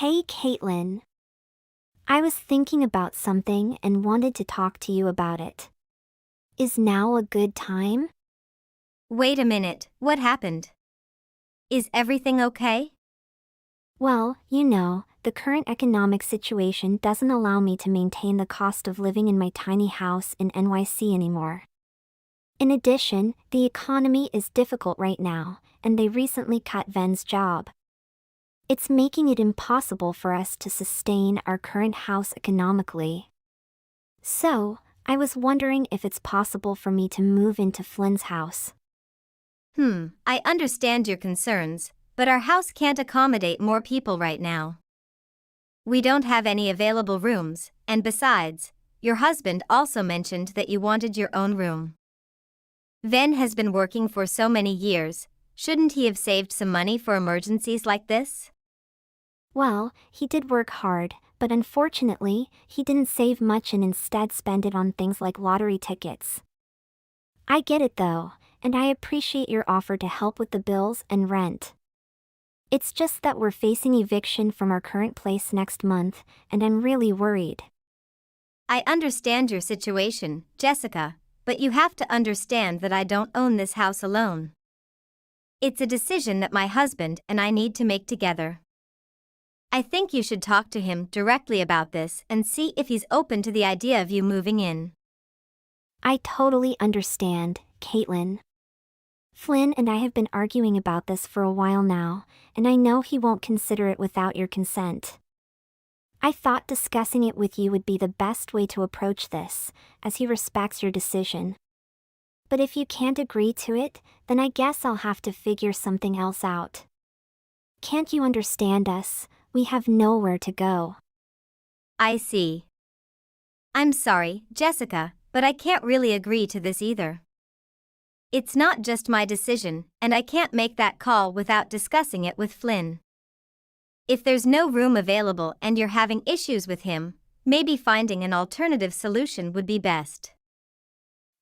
Hey, Caitlin. I was thinking about something and wanted to talk to you about it. Is now a good time? Wait a minute, what happened? Is everything okay? Well, the current economic situation doesn't allow me to maintain the cost of living in my tiny house in NYC anymore. In addition, the economy is difficult right now, and they recently cut Ven's job. It's making it impossible for us to sustain our current house economically. So, I was wondering if it's possible for me to move into Flynn's house. I understand your concerns, but our house can't accommodate more people right now. We don't have any available rooms, and besides, your husband also mentioned that you wanted your own room. Ven has been working for so many years, shouldn't he have saved some money for emergencies like this? Well, he did work hard, but unfortunately, he didn't save much and instead spent it on things like lottery tickets. I get it though, and I appreciate your offer to help with the bills and rent. It's just that we're facing eviction from our current place next month, and I'm really worried. I understand your situation, Jessica, but you have to understand that I don't own this house alone. It's a decision that my husband and I need to make together. I think you should talk to him directly about this and see if he's open to the idea of you moving in. I totally understand, Caitlin. Flynn and I have been arguing about this for a while now, and I know he won't consider it without your consent. I thought discussing it with you would be the best way to approach this, as he respects your decision. But if you can't agree to it, then I guess I'll have to figure something else out. Can't you understand us? We have nowhere to go. I see. I'm sorry, Jessica, but I can't really agree to this either. It's not just my decision, and I can't make that call without discussing it with Flynn. If there's no room available and you're having issues with him, maybe finding an alternative solution would be best.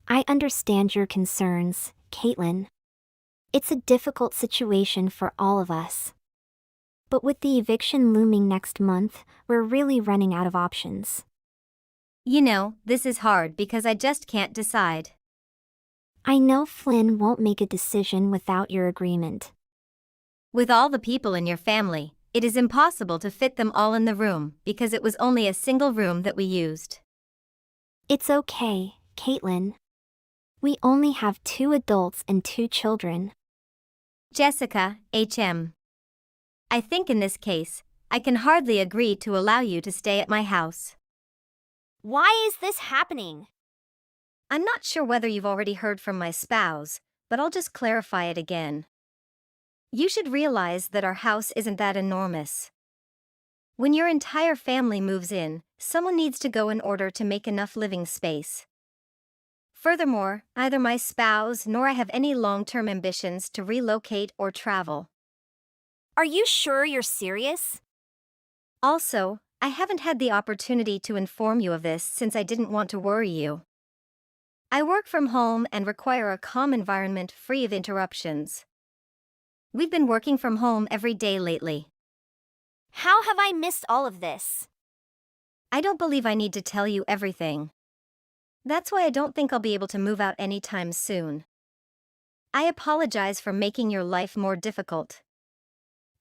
I understand your concerns, Caitlin. It's a difficult situation for all of us. But with the eviction looming next month, we're really running out of options. This is hard because I just can't decide. I know Flynn won't make a decision without your agreement. With all the people in your family, it is impossible to fit them all in the room because it was only a single room that we used. It's okay, Caitlin. We only have 2 adults and 2 children. Jessica, HM. I think in this case, I can hardly agree to allow you to stay at my house. Why is this happening? I'm not sure whether you've already heard from my spouse, but I'll just clarify it again. You should realize that our house isn't that enormous. When your entire family moves in, someone needs to go in order to make enough living space. Furthermore, neither my spouse nor I have any long-term ambitions to relocate or travel. Are you sure you're serious? Also, I haven't had the opportunity to inform you of this since I didn't want to worry you. I work from home and require a calm environment free of interruptions. We've been working from home every day lately. How have I missed all of this? I don't believe I need to tell you everything. That's why I don't think I'll be able to move out anytime soon. I apologize for making your life more difficult.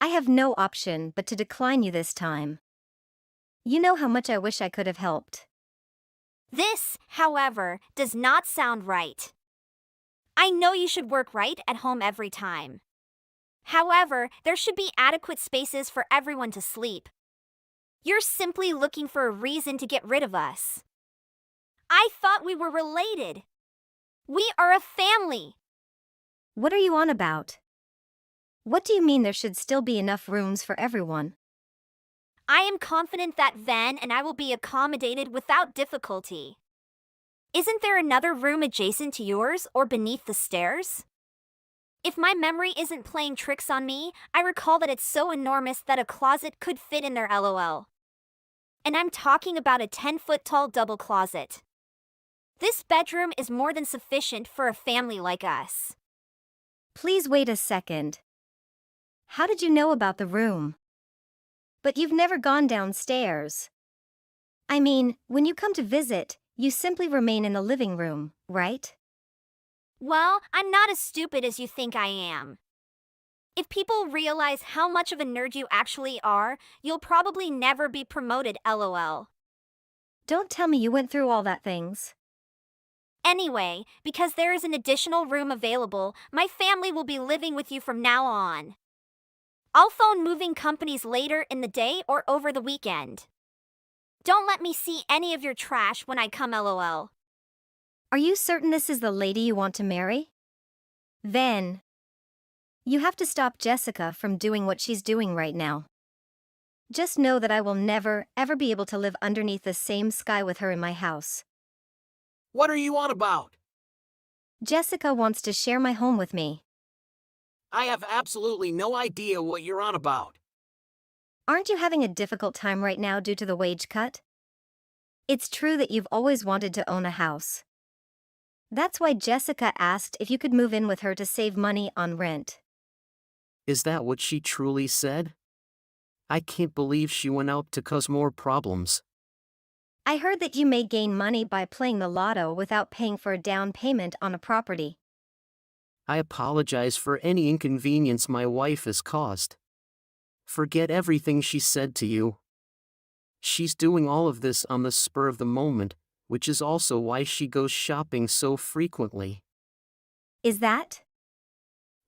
I have no option but to decline you this time. You know how much I wish I could have helped. This, however, does not sound right. I know you should work right at home every time. However, there should be adequate spaces for everyone to sleep. You're simply looking for a reason to get rid of us. I thought we were related. We are a family. What are you on about? What do you mean there should still be enough rooms for everyone? I am confident that Van and I will be accommodated without difficulty. Isn't there another room adjacent to yours or beneath the stairs? If my memory isn't playing tricks on me, I recall that it's so enormous that a closet could fit in there, lol. And I'm talking about a 10-foot tall double closet. This bedroom is more than sufficient for a family like us. Please wait a second. How did you know about the room? But you've never gone downstairs. I mean, when you come to visit, you simply remain in the living room, right? Well, I'm not as stupid as you think I am. If people realize how much of a nerd you actually are, you'll probably never be promoted, lol. Don't tell me you went through all that things. Anyway, because there is an additional room available, my family will be living with you from now on. I'll phone moving companies later in the day or over the weekend. Don't let me see any of your trash when I come, lol. Are you certain this is the lady you want to marry? Then, you have to stop Jessica from doing what she's doing right now. Just know that I will never, ever be able to live underneath the same sky with her in my house. What are you on about? Jessica wants to share my home with me. I have absolutely no idea what you're on about. Aren't you having a difficult time right now due to the wage cut? It's true that you've always wanted to own a house. That's why Jessica asked if you could move in with her to save money on rent. Is that what she truly said? I can't believe she went out to cause more problems. I heard that you may gain money by playing the lotto without paying for a down payment on a property. I apologize for any inconvenience my wife has caused. Forget everything she said to you. She's doing all of this on the spur of the moment, which is also why she goes shopping so frequently. Is that?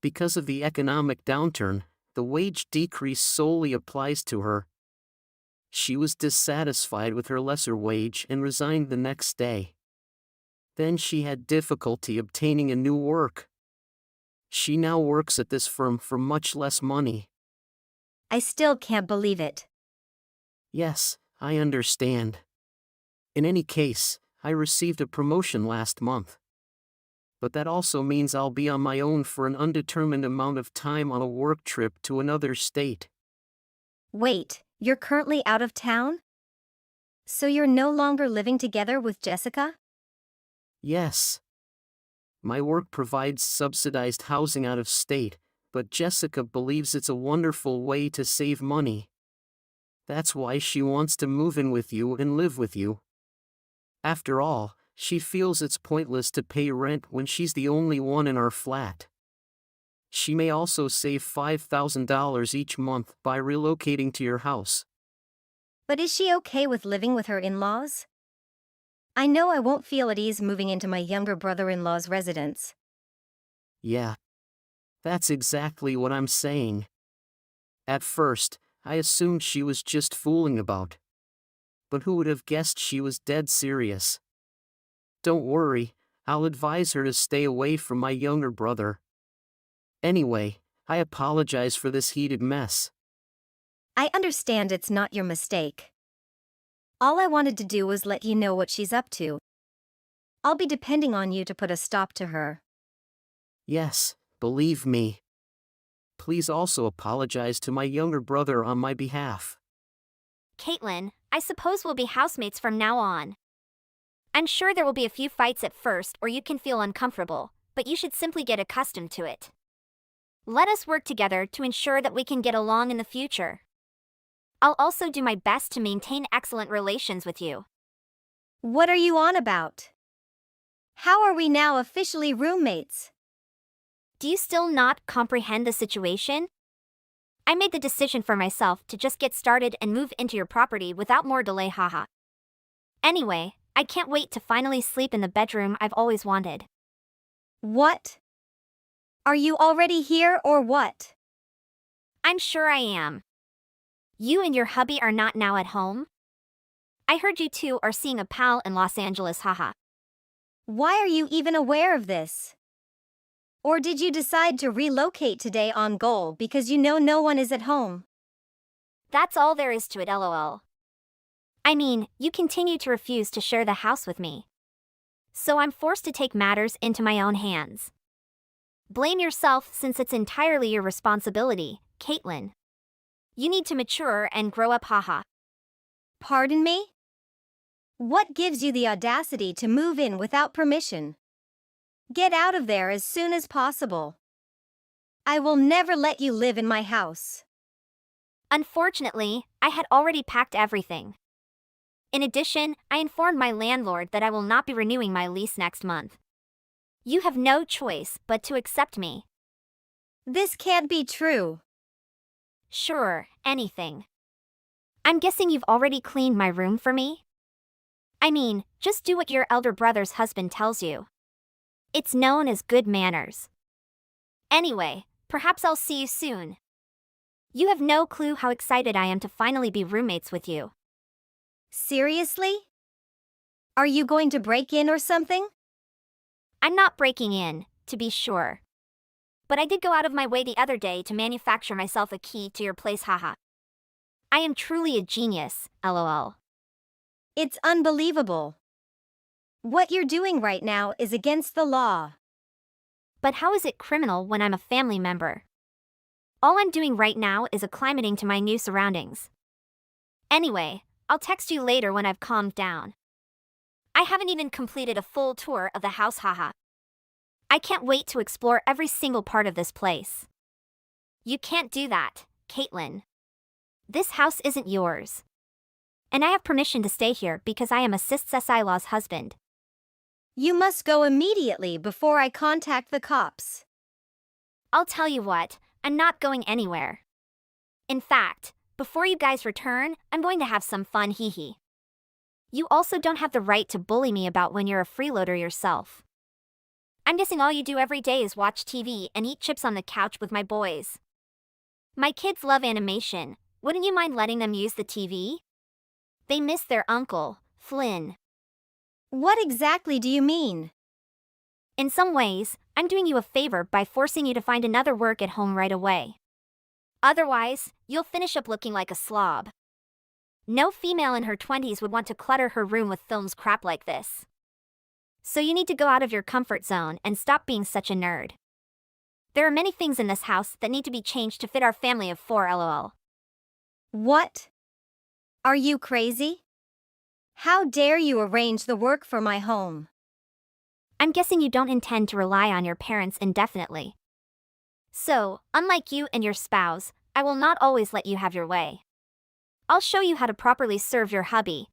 Because of the economic downturn, the wage decrease solely applies to her. She was dissatisfied with her lesser wage and resigned the next day. Then she had difficulty obtaining a new work. She now works at this firm for much less money. I still can't believe it. Yes, I understand. In any case, I received a promotion last month. But that also means I'll be on my own for an undetermined amount of time on a work trip to another state. Wait, you're currently out of town? So you're no longer living together with Jessica? Yes. My work provides subsidized housing out of state, but Jessica believes it's a wonderful way to save money. That's why she wants to move in with you and live with you. After all, she feels it's pointless to pay rent when she's the only one in our flat. She may also save $5,000 each month by relocating to your house. But is she okay with living with her in-laws? I know I won't feel at ease moving into my younger brother-in-law's residence. Yeah. That's exactly what I'm saying. At first, I assumed she was just fooling about. But who would have guessed she was dead serious? Don't worry, I'll advise her to stay away from my younger brother. Anyway, I apologize for this heated mess. I understand it's not your mistake. All I wanted to do was let you know what she's up to. I'll be depending on you to put a stop to her. Yes, believe me. Please also apologize to my younger brother on my behalf. Caitlin, I suppose we'll be housemates from now on. I'm sure there will be a few fights at first or you can feel uncomfortable, but you should simply get accustomed to it. Let us work together to ensure that we can get along in the future. I'll also do my best to maintain excellent relations with you. What are you on about? How are we now officially roommates? Do you still not comprehend the situation? I made the decision for myself to just get started and move into your property without more delay, haha. Anyway, I can't wait to finally sleep in the bedroom I've always wanted. What? Are you already here or what? I'm sure I am. You and your hubby are not now at home? I heard you two are seeing a pal in Los Angeles, haha. Why are you even aware of this? Or did you decide to relocate today on goal because you know no one is at home? That's all there is to it, lol. I mean, you continue to refuse to share the house with me. So I'm forced to take matters into my own hands. Blame yourself since it's entirely your responsibility, Caitlin. You need to mature and grow up, haha. Pardon me? What gives you the audacity to move in without permission? Get out of there as soon as possible. I will never let you live in my house. Unfortunately, I had already packed everything. In addition, I informed my landlord that I will not be renewing my lease next month. You have no choice but to accept me. This can't be true. Sure, anything. I'm guessing you've already cleaned my room for me? I mean, just do what your elder brother's husband tells you. It's known as good manners. Anyway, perhaps I'll see you soon. You have no clue how excited I am to finally be roommates with you. Seriously? Are you going to break in or something? I'm not breaking in, to be sure. But I did go out of my way the other day to manufacture myself a key to your place, haha. I am truly a genius, lol. It's unbelievable. What you're doing right now is against the law. But how is it criminal when I'm a family member? All I'm doing right now is acclimating to my new surroundings. Anyway, I'll text you later when I've calmed down. I haven't even completed a full tour of the house, haha. I can't wait to explore every single part of this place. You can't do that, Caitlin. This house isn't yours. And I have permission to stay here because I am a cis-law's husband. You must go immediately before I contact the cops. I'll tell you what, I'm not going anywhere. In fact, before you guys return, I'm going to have some fun, hee hee. You also don't have the right to bully me about when you're a freeloader yourself. I'm guessing all you do every day is watch TV and eat chips on the couch with my boys. My kids love animation. Wouldn't you mind letting them use the TV? They miss their uncle, Flynn. What exactly do you mean? In some ways, I'm doing you a favor by forcing you to find another work at home right away. Otherwise, you'll finish up looking like a slob. No female in her 20s would want to clutter her room with films crap like this. So you need to go out of your comfort zone and stop being such a nerd. There are many things in this house that need to be changed to fit our family of 4, lol. What? Are you crazy? How dare you arrange the work for my home? I'm guessing you don't intend to rely on your parents indefinitely. So, unlike you and your spouse, I will not always let you have your way. I'll show you how to properly serve your hubby.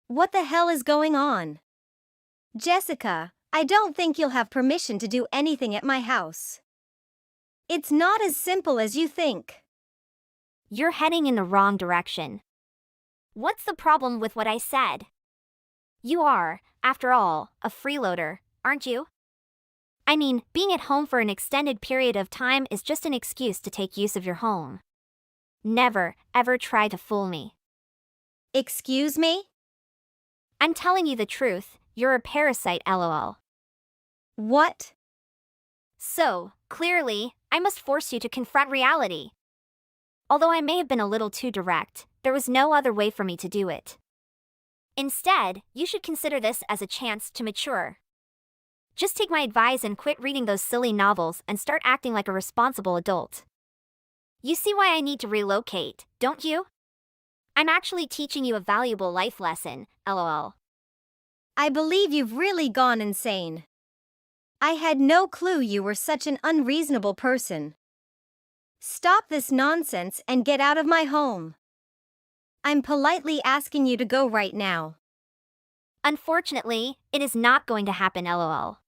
What the hell is going on? Jessica, I don't think you'll have permission to do anything at my house. It's not as simple as you think. You're heading in the wrong direction. What's the problem with what I said? You are, after all, a freeloader, aren't you? I mean, being at home for an extended period of time is just an excuse to take use of your home. Never, ever try to fool me. Excuse me? I'm telling you the truth, you're a parasite, lol. What? So, clearly, I must force you to confront reality. Although I may have been a little too direct, there was no other way for me to do it. Instead, you should consider this as a chance to mature. Just take my advice and quit reading those silly novels and start acting like a responsible adult. You see why I need to relocate, don't you? I'm actually teaching you a valuable life lesson, lol. I believe you've really gone insane. I had no clue you were such an unreasonable person. Stop this nonsense and get out of my home. I'm politely asking you to go right now. Unfortunately, it is not going to happen, lol.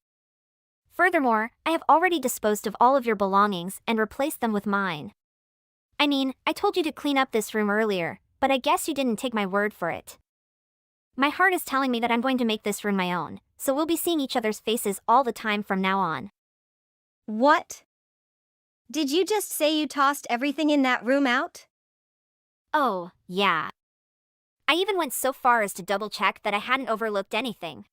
Furthermore, I have already disposed of all of your belongings and replaced them with mine. I mean, I told you to clean up this room earlier, but I guess you didn't take my word for it. My heart is telling me that I'm going to make this room my own, so we'll be seeing each other's faces all the time from now on. What? Did you just say you tossed everything in that room out? Oh, yeah. I even went so far as to double-check that I hadn't overlooked anything.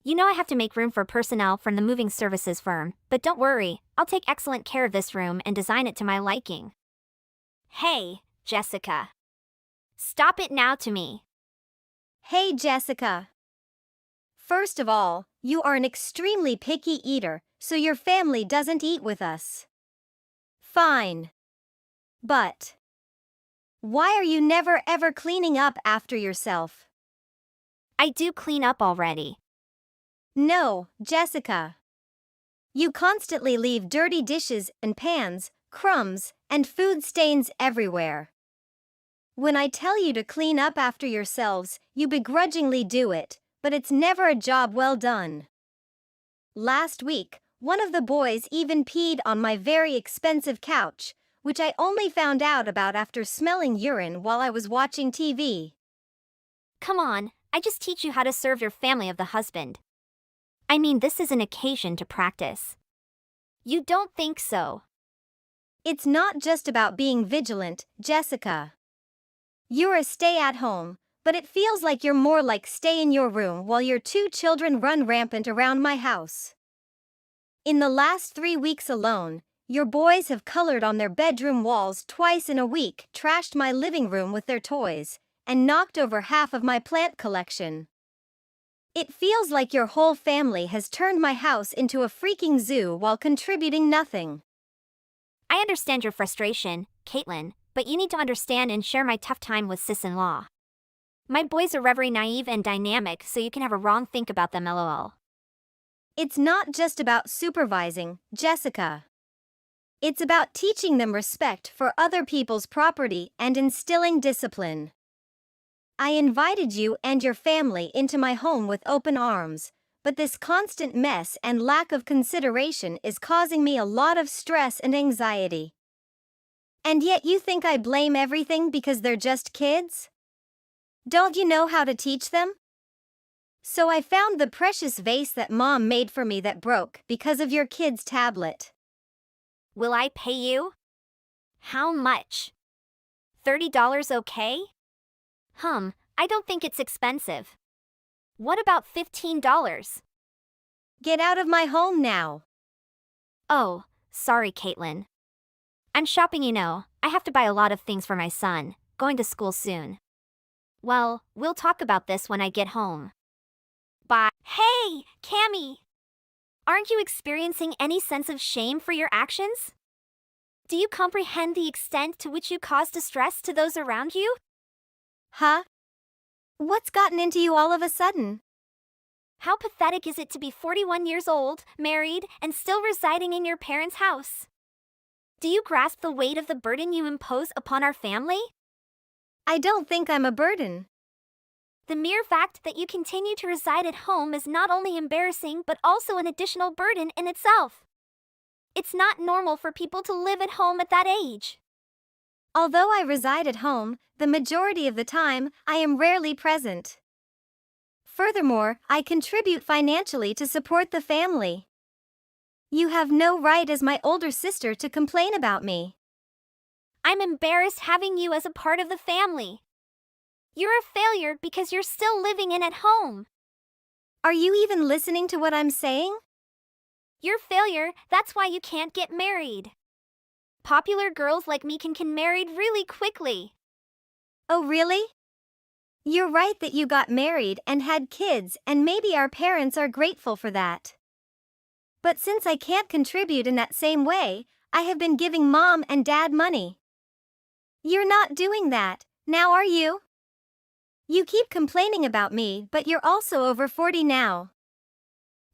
You know I have to make room for personnel from the moving services firm, but don't worry, I'll take excellent care of this room and design it to my liking. Hey, Jessica. Stop it now to me. Hey, Jessica. First of all, you are an extremely picky eater, so your family doesn't eat with us. Fine. But why are you never ever cleaning up after yourself? I do clean up already. No, Jessica. You constantly leave dirty dishes and pans, crumbs, and food stains everywhere. When I tell you to clean up after yourselves, you begrudgingly do it, but it's never a job well done. Last week, one of the boys even peed on my very expensive couch, which I only found out about after smelling urine while I was watching TV. Come on, I just teach you how to serve your family of the husband. I mean, this is an occasion to practice. You don't think so? It's not just about being vigilant, Jessica. You're a stay-at-home, but it feels like you're more like stay in your room while your 2 children run rampant around my house. In the last 3 weeks alone, your boys have colored on their bedroom walls twice in a week, trashed my living room with their toys, and knocked over half of my plant collection. It feels like your whole family has turned my house into a freaking zoo while contributing nothing. I understand your frustration, Caitlin, but you need to understand and share my tough time with sis-in-law. My boys are very naive and dynamic, so you can have a wrong think about them, lol. It's not just about supervising, Jessica. It's about teaching them respect for other people's property and instilling discipline. I invited you and your family into my home with open arms, but this constant mess and lack of consideration is causing me a lot of stress and anxiety. And yet you think I blame everything because they're just kids? Don't you know how to teach them? So I found the precious vase that Mom made for me that broke because of your kid's tablet. Will I pay you? How much? $30 okay? I don't think it's expensive. What about $15? Get out of my home now. Oh, sorry, Caitlin. I'm shopping, you know. I have to buy a lot of things for my son, going to school soon. Well, we'll talk about this when I get home. Bye. Hey, Cammy! Aren't you experiencing any sense of shame for your actions? Do you comprehend the extent to which you cause distress to those around you? Huh? What's gotten into you all of a sudden? How pathetic is it to be 41 years old, married, and still residing in your parents' house? Do you grasp the weight of the burden you impose upon our family? I don't think I'm a burden. The mere fact that you continue to reside at home is not only embarrassing but also an additional burden in itself. It's not normal for people to live at home at that age. Although I reside at home, the majority of the time, I am rarely present. Furthermore, I contribute financially to support the family. You have no right as my older sister to complain about me. I'm embarrassed having you as a part of the family. You're a failure because you're still living in at home. Are you even listening to what I'm saying? You're a failure, that's why you can't get married. Popular girls like me can get married really quickly. Oh really? You're right that you got married and had kids, and maybe our parents are grateful for that. But since I can't contribute in that same way, I have been giving Mom and Dad money. You're not doing that, now are you? You keep complaining about me, but you're also over 40 now.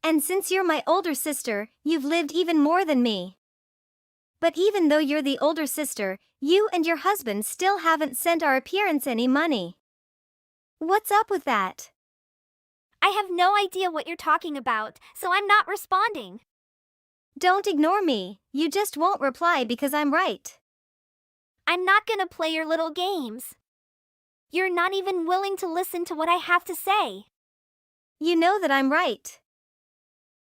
And since you're my older sister, you've lived even more than me. But even though you're the older sister, you and your husband still haven't sent our parents any money. What's up with that? I have no idea what you're talking about, so I'm not responding. Don't ignore me, you just won't reply because I'm right. I'm not gonna play your little games. You're not even willing to listen to what I have to say. You know that I'm right.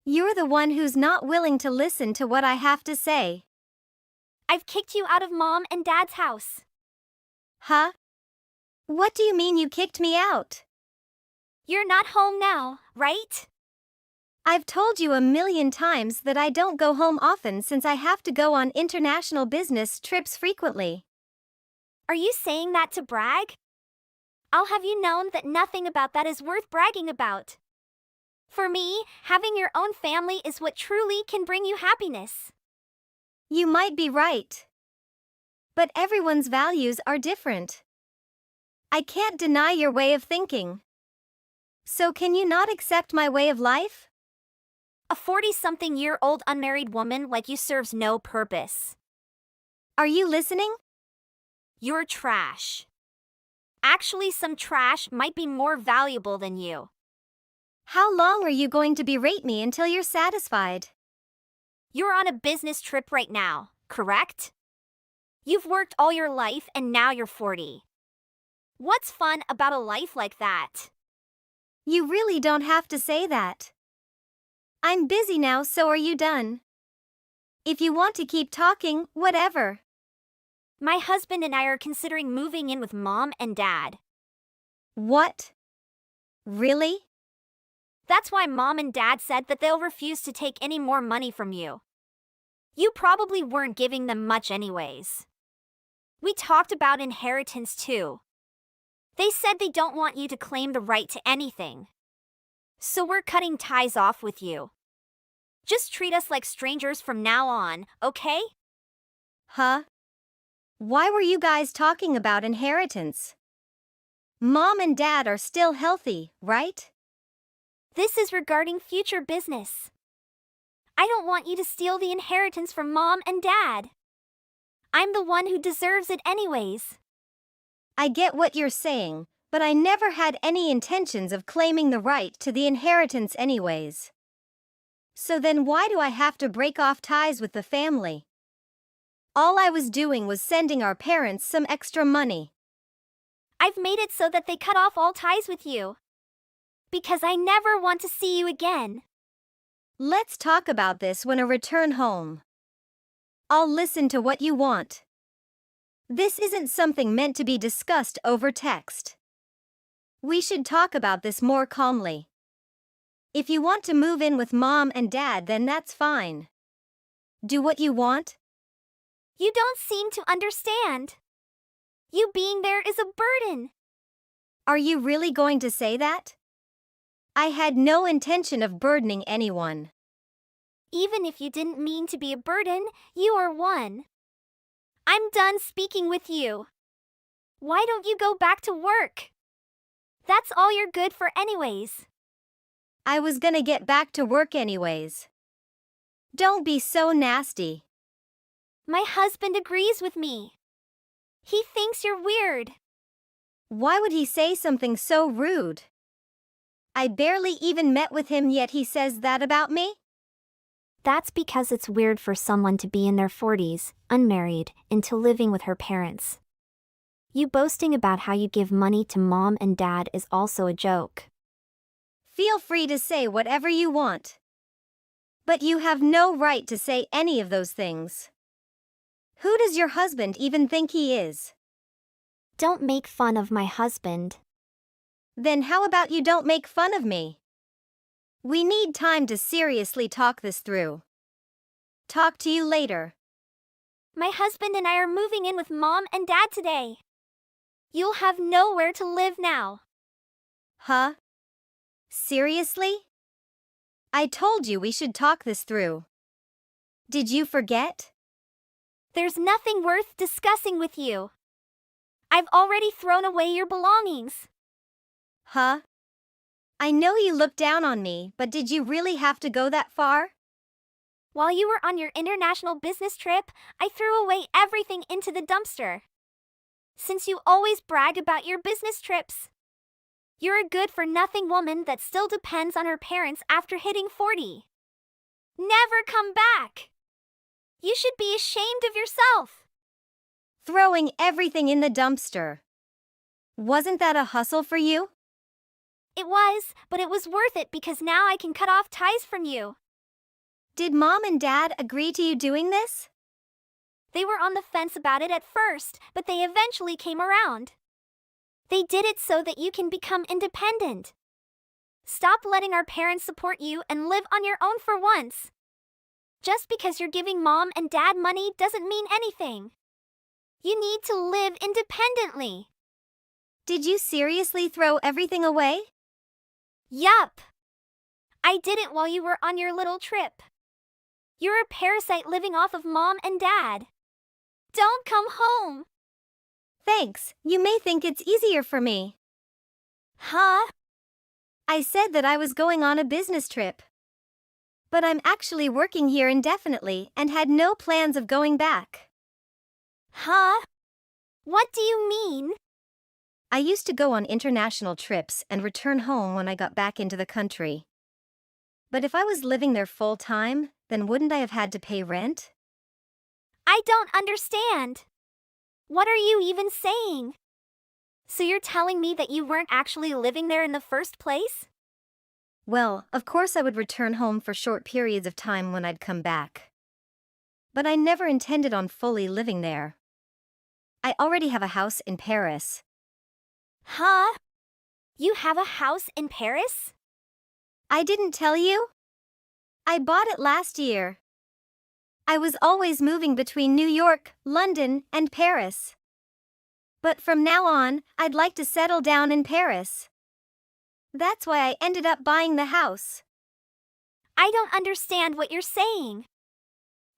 You're the one who's not willing to listen to what I have to say. I've kicked you out of Mom and Dad's house. Huh? What do you mean you kicked me out? You're not home now, right? I've told you a million times that I don't go home often since I have to go on international business trips frequently. Are you saying that to brag? I'll have you known that nothing about that is worth bragging about. For me, having your own family is what truly can bring you happiness. You might be right. But everyone's values are different. I can't deny your way of thinking. So can you not accept my way of life? A 40-something-year-old unmarried woman like you serves no purpose. Are you listening? You're trash. Actually, some trash might be more valuable than you. How long are you going to berate me until you're satisfied? You're on a business trip right now, correct? You've worked all your life and now you're 40. What's fun about a life like that? You really don't have to say that. I'm busy now, so are you done? If you want to keep talking, whatever. My husband and I are considering moving in with mom and dad. What? Really? That's why mom and dad said that they'll refuse to take any more money from you. You probably weren't giving them much anyways. We talked about inheritance too. They said they don't want you to claim the right to anything. So we're cutting ties off with you. Just treat us like strangers from now on, okay? Huh? Why were you guys talking about inheritance? Mom and dad are still healthy, right? This is regarding future business. I don't want you to steal the inheritance from mom and dad. I'm the one who deserves it anyways. I get what you're saying, but I never had any intentions of claiming the right to the inheritance anyways. So then why do I have to break off ties with the family? All I was doing was sending our parents some extra money. I've made it so that they cut off all ties with you. Because I never want to see you again. Let's talk about this when I return home. I'll listen to what you want. This isn't something meant to be discussed over text. We should talk about this more calmly. If you want to move in with mom and dad, then that's fine. Do what you want. You don't seem to understand. You being there is a burden. Are you really going to say that? I had no intention of burdening anyone. Even if you didn't mean to be a burden, you are one. I'm done speaking with you. Why don't you go back to work? That's all you're good for anyways. I was gonna get back to work anyways. Don't be so nasty. My husband agrees with me. He thinks you're weird. Why would he say something so rude? I barely even met with him yet he says that about me? That's because it's weird for someone to be in their 40s, unmarried, into living with her parents. You boasting about how you give money to mom and dad is also a joke. Feel free to say whatever you want. But you have no right to say any of those things. Who does your husband even think he is? Don't make fun of my husband. Then how about you don't make fun of me? We need time to seriously talk this through. Talk to you later. My husband and I are moving in with mom and dad today. You'll have nowhere to live now. Huh? Seriously? I told you we should talk this through. Did you forget? There's nothing worth discussing with you. I've already thrown away your belongings. Huh? I know you looked down on me, but did you really have to go that far? While you were on your international business trip, I threw away everything into the dumpster. Since you always brag about your business trips. You're a good-for-nothing woman that still depends on her parents after hitting 40. Never come back! You should be ashamed of yourself. Throwing everything in the dumpster. Wasn't that a hustle for you? It was, but it was worth it because now I can cut off ties from you. Did mom and dad agree to you doing this? They were on the fence about it at first, but they eventually came around. They did it so that you can become independent. Stop letting our parents support you and live on your own for once. Just because you're giving mom and dad money doesn't mean anything. You need to live independently. Did you seriously throw everything away? Yup. I did it while you were on your little trip. You're a parasite living off of mom and dad. Don't come home. Thanks, you may think it's easier for me. Huh? I said that I was going on a business trip. But I'm actually working here indefinitely and had no plans of going back. Huh? What do you mean? I used to go on international trips and return home when I got back into the country. But if I was living there full time, then wouldn't I have had to pay rent? I don't understand. What are you even saying? So you're telling me that you weren't actually living there in the first place? Well, of course I would return home for short periods of time when I'd come back. But I never intended on fully living there. I already have a house in Paris. Huh? You have a house in Paris? I didn't tell you? I bought it last year. I was always moving between New York, London, and Paris. But from now on, I'd like to settle down in Paris. That's why I ended up buying the house. I don't understand what you're saying.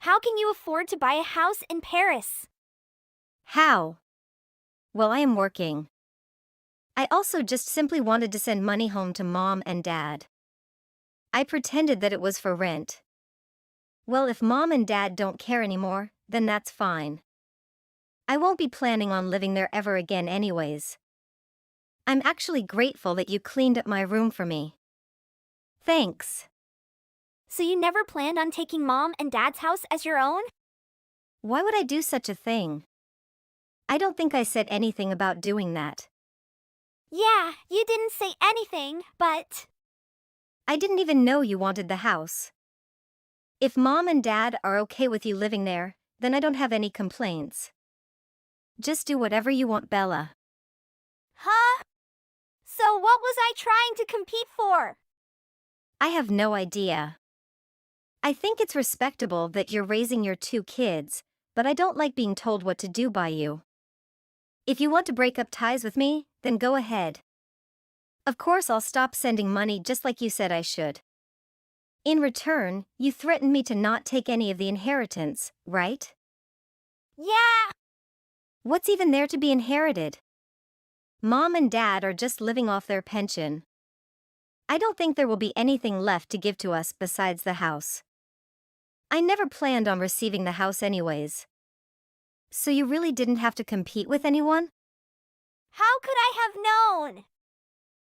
How can you afford to buy a house in Paris? How? Well, I am working. I also just simply wanted to send money home to Mom and Dad. I pretended that it was for rent. Well, if Mom and Dad don't care anymore, then that's fine. I won't be planning on living there ever again anyways. I'm actually grateful that you cleaned up my room for me. Thanks. So you never planned on taking Mom and Dad's house as your own? Why would I do such a thing? I don't think I said anything about doing that. Yeah, you didn't say anything, but... I didn't even know you wanted the house. If Mom and Dad are okay with you living there, then I don't have any complaints. Just do whatever you want, Bella. Huh? So what was I trying to compete for? I have no idea. I think it's respectable that you're raising your 2 kids, but I don't like being told what to do by you. If you want to break up ties with me, then go ahead. Of course I'll stop sending money just like you said I should. In return, you threatened me to not take any of the inheritance, right? Yeah! What's even there to be inherited? Mom and Dad are just living off their pension. I don't think there will be anything left to give to us besides the house. I never planned on receiving the house anyways. So you really didn't have to compete with anyone? How could I have known?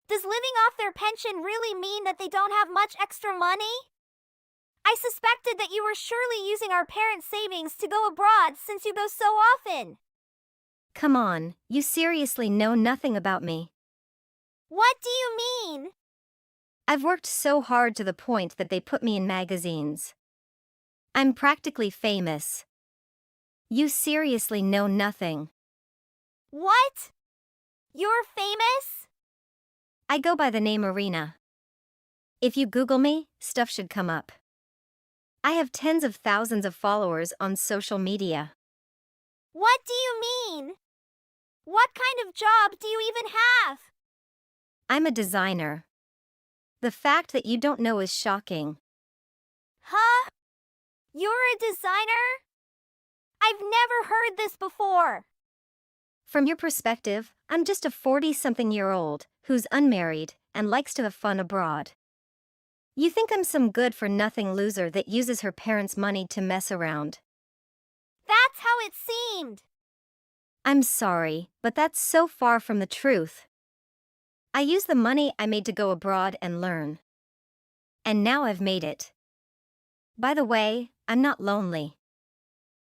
Does living off their pension really mean that they don't have much extra money? I suspected that you were surely using our parents' savings to go abroad since you go so often. Come on, you seriously know nothing about me. What do you mean? I've worked so hard to the point that they put me in magazines. I'm practically famous. You seriously know nothing. What? You're famous? I go by the name Arena. If you Google me, stuff should come up. I have tens of thousands of followers on social media. What do you mean? What kind of job do you even have? I'm a designer. The fact that you don't know is shocking. Huh? You're a designer? I've never heard this before. From your perspective, I'm just a 40-something-year-old who's unmarried and likes to have fun abroad. You think I'm some good-for-nothing loser that uses her parents' money to mess around. That's how it seemed. I'm sorry, but that's so far from the truth. I used the money I made to go abroad and learn. And now I've made it. By the way, I'm not lonely.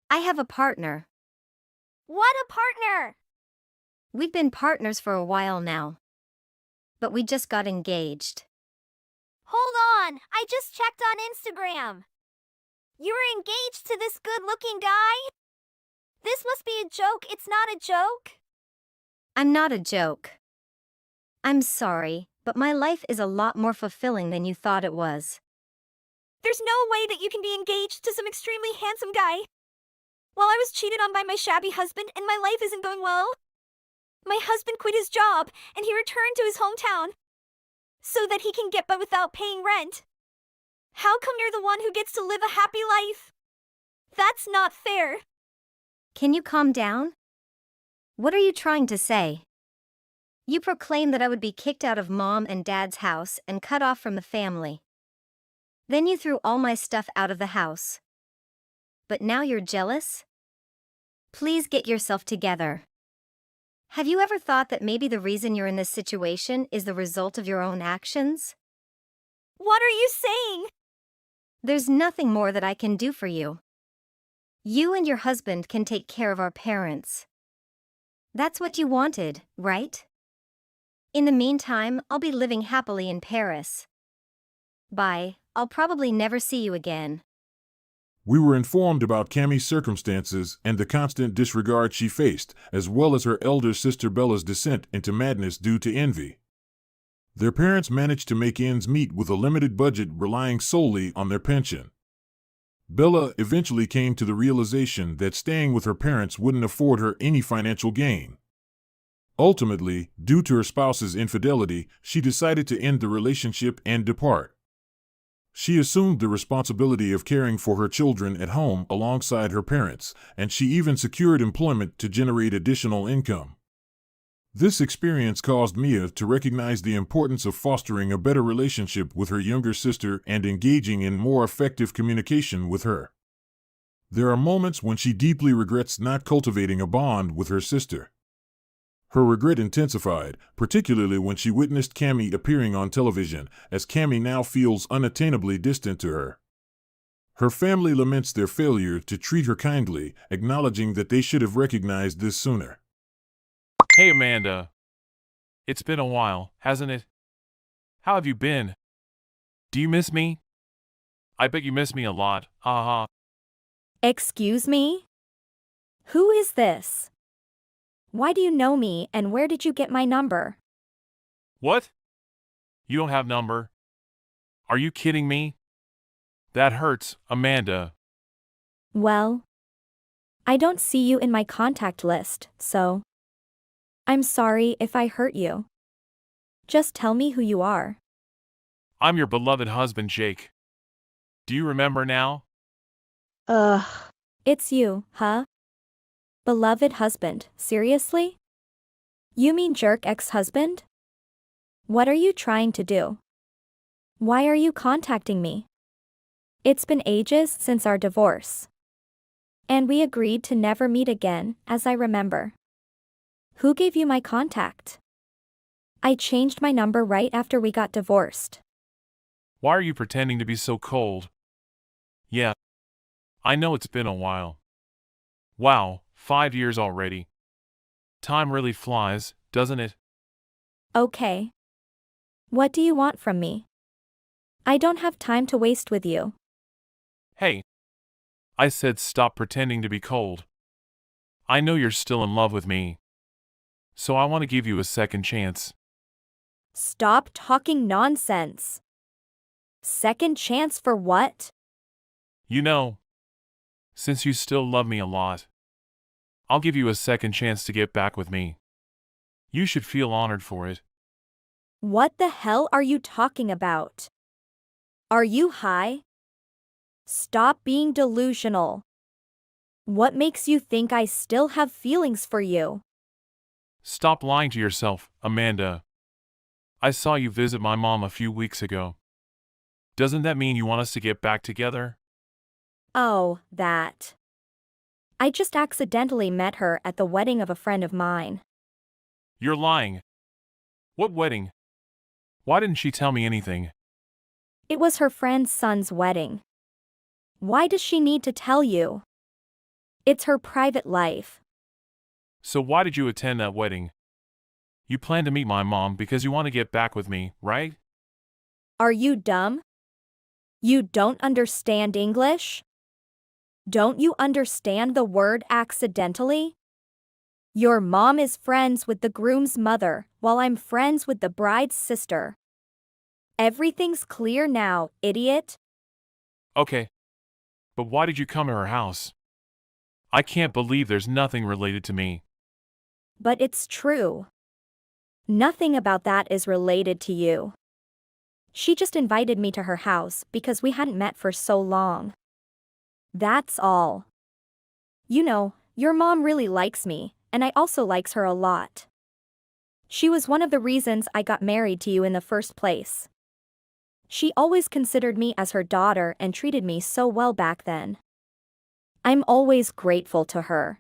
I have a partner. What a partner! We've been partners for a while now. But we just got engaged. Hold on, I just checked on Instagram. You were engaged to this good-looking guy? This must be a joke, it's not a joke? I'm not a joke. I'm sorry, but my life is a lot more fulfilling than you thought it was. There's no way that you can be engaged to some extremely handsome guy. While I was cheated on by my shabby husband and my life isn't going well. My husband quit his job and he returned to his hometown so that he can get by without paying rent. How come you're the one who gets to live a happy life? That's not fair. Can you calm down? What are you trying to say? You proclaimed that I would be kicked out of Mom and Dad's house and cut off from the family. Then you threw all my stuff out of the house. But now you're jealous? Please get yourself together. Have you ever thought that maybe the reason you're in this situation is the result of your own actions? What are you saying? There's nothing more that I can do for you. You and your husband can take care of our parents. That's what you wanted, right? In the meantime, I'll be living happily in Paris. Bye. I'll probably never see you again. We were informed about Cammie's circumstances and the constant disregard she faced, as well as her elder sister Bella's descent into madness due to envy. Their parents managed to make ends meet with a limited budget relying solely on their pension. Bella eventually came to the realization that staying with her parents wouldn't afford her any financial gain. Ultimately, due to her spouse's infidelity, she decided to end the relationship and depart. She assumed the responsibility of caring for her children at home alongside her parents, and she even secured employment to generate additional income. This experience caused Mia to recognize the importance of fostering a better relationship with her younger sister and engaging in more effective communication with her. There are moments when she deeply regrets not cultivating a bond with her sister. Her regret intensified, particularly when she witnessed Cammie appearing on television, as Cammie now feels unattainably distant to her. Her family laments their failure to treat her kindly, acknowledging that they should have recognized this sooner. Hey Amanda. It's been a while, hasn't it? How have you been? Do you miss me? I bet you miss me a lot, haha. Excuse me? Who is this? Why do you know me and where did you get my number? What? You don't have number? Are you kidding me? That hurts, Amanda. Well, I don't see you in my contact list, so I'm sorry if I hurt you. Just tell me who you are. I'm your beloved husband, Jake. Do you remember now? Ugh. It's you, huh? Beloved husband, seriously? You mean jerk ex-husband? What are you trying to do? Why are you contacting me? It's been ages since our divorce. And we agreed to never meet again, as I remember. Who gave you my contact? I changed my number right after we got divorced. Why are you pretending to be so cold? Yeah. I know it's been a while. Wow, 5 years already. Time really flies, doesn't it? Okay. What do you want from me? I don't have time to waste with you. Hey. I said stop pretending to be cold. I know you're still in love with me. So I want to give you a second chance. Stop talking nonsense. Second chance for what? You know, since you still love me a lot, I'll give you a second chance to get back with me. You should feel honored for it. What the hell are you talking about? Are you high? Stop being delusional. What makes you think I still have feelings for you? Stop lying to yourself, Amanda. I saw you visit my mom a few weeks ago. Doesn't that mean you want us to get back together? Oh, that. I just accidentally met her at the wedding of a friend of mine. You're lying. What wedding? Why didn't she tell me anything? It was her friend's son's wedding. Why does she need to tell you? It's her private life. So why did you attend that wedding? You plan to meet my mom because you want to get back with me, right? Are you dumb? You don't understand English? Don't you understand the word accidentally? Your mom is friends with the groom's mother, while I'm friends with the bride's sister. Everything's clear now, idiot. Okay. But why did you come to her house? I can't believe there's nothing related to me. But it's true. Nothing about that is related to you. She just invited me to her house because we hadn't met for so long. That's all. You know, your mom really likes me, and I also likes her a lot. She was one of the reasons I got married to you in the first place. She always considered me as her daughter and treated me so well back then. I'm always grateful to her.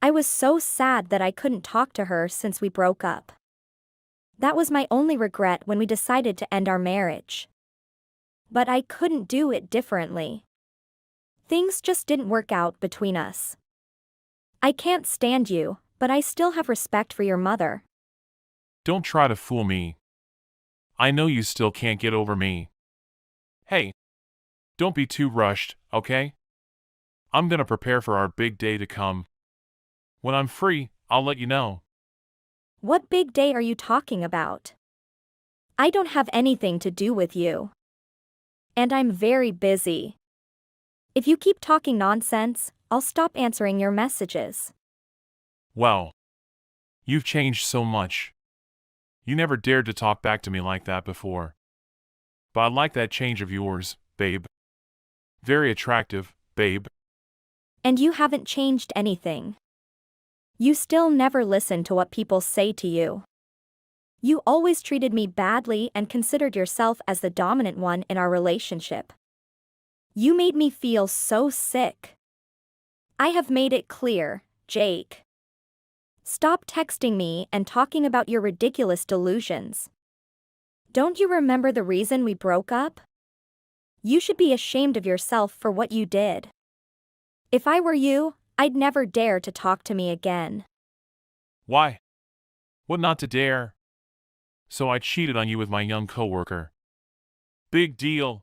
I was so sad that I couldn't talk to her since we broke up. That was my only regret when we decided to end our marriage. But I couldn't do it differently. Things just didn't work out between us. I can't stand you, but I still have respect for your mother. Don't try to fool me. I know you still can't get over me. Hey, don't be too rushed, okay? I'm gonna prepare for our big day to come. When I'm free, I'll let you know. What big day are you talking about? I don't have anything to do with you. And I'm very busy. If you keep talking nonsense, I'll stop answering your messages. Wow. You've changed so much. You never dared to talk back to me like that before. But I like that change of yours, babe. Very attractive, babe. And you haven't changed anything. You still never listen to what people say to you. You always treated me badly and considered yourself as the dominant one in our relationship. You made me feel so sick. I have made it clear, Jake. Stop texting me and talking about your ridiculous delusions. Don't you remember the reason we broke up? You should be ashamed of yourself for what you did. If I were you, I'd never dare to talk to me again. Why? What not to dare? So I cheated on you with my young coworker. Big deal.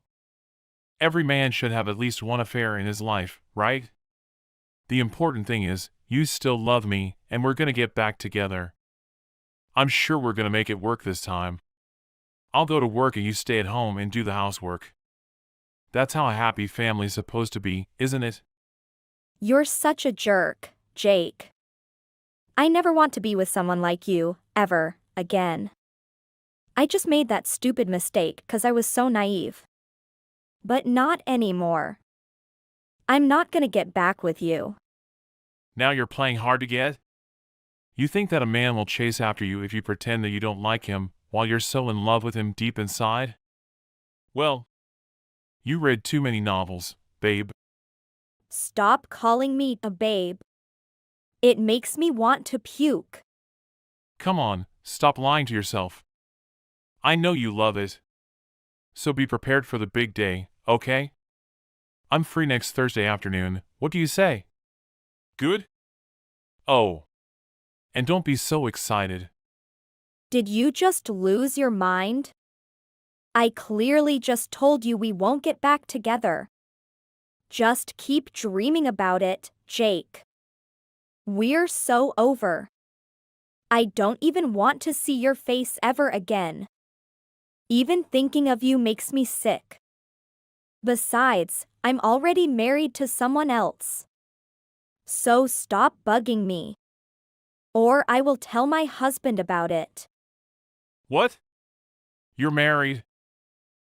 Every man should have at least one affair in his life, right? The important thing is, you still love me, and we're gonna get back together. I'm sure we're gonna make it work this time. I'll go to work and you stay at home and do the housework. That's how a happy family's supposed to be, isn't it? You're such a jerk, Jake. I never want to be with someone like you, ever, again. I just made that stupid mistake because I was so naive. But not anymore. I'm not gonna get back with you. Now you're playing hard to get? You think that a man will chase after you if you pretend that you don't like him while you're so in love with him deep inside? Well, you read too many novels, babe. Stop calling me a babe. It makes me want to puke. Come on, stop lying to yourself. I know you love it. So be prepared for the big day, okay? I'm free next Thursday afternoon. What do you say? Good? Oh. And don't be so excited. Did you just lose your mind? I clearly just told you we won't get back together. Just keep dreaming about it, Jake. We're so over. I don't even want to see your face ever again. Even thinking of you makes me sick. Besides, I'm already married to someone else. So stop bugging me. Or I will tell my husband about it. What? You're married?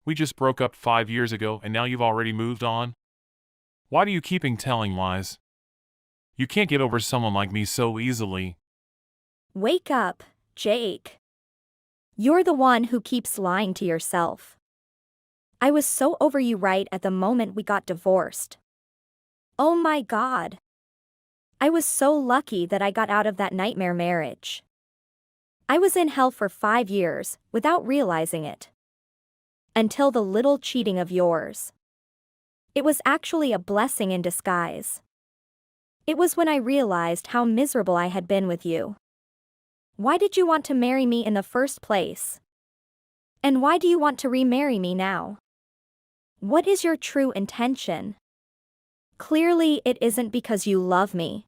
We just broke up 5 years ago and now you've already moved on? Why do you keeping telling lies? You can't get over someone like me so easily. Wake up, Jake. You're the one who keeps lying to yourself. I was so over you right at the moment we got divorced. Oh my God. I was so lucky that I got out of that nightmare marriage. I was in hell for 5 years without realizing it. Until the little cheating of yours. It was actually a blessing in disguise. It was when I realized how miserable I had been with you. Why did you want to marry me in the first place? And why do you want to remarry me now? What is your true intention? Clearly, it isn't because you love me.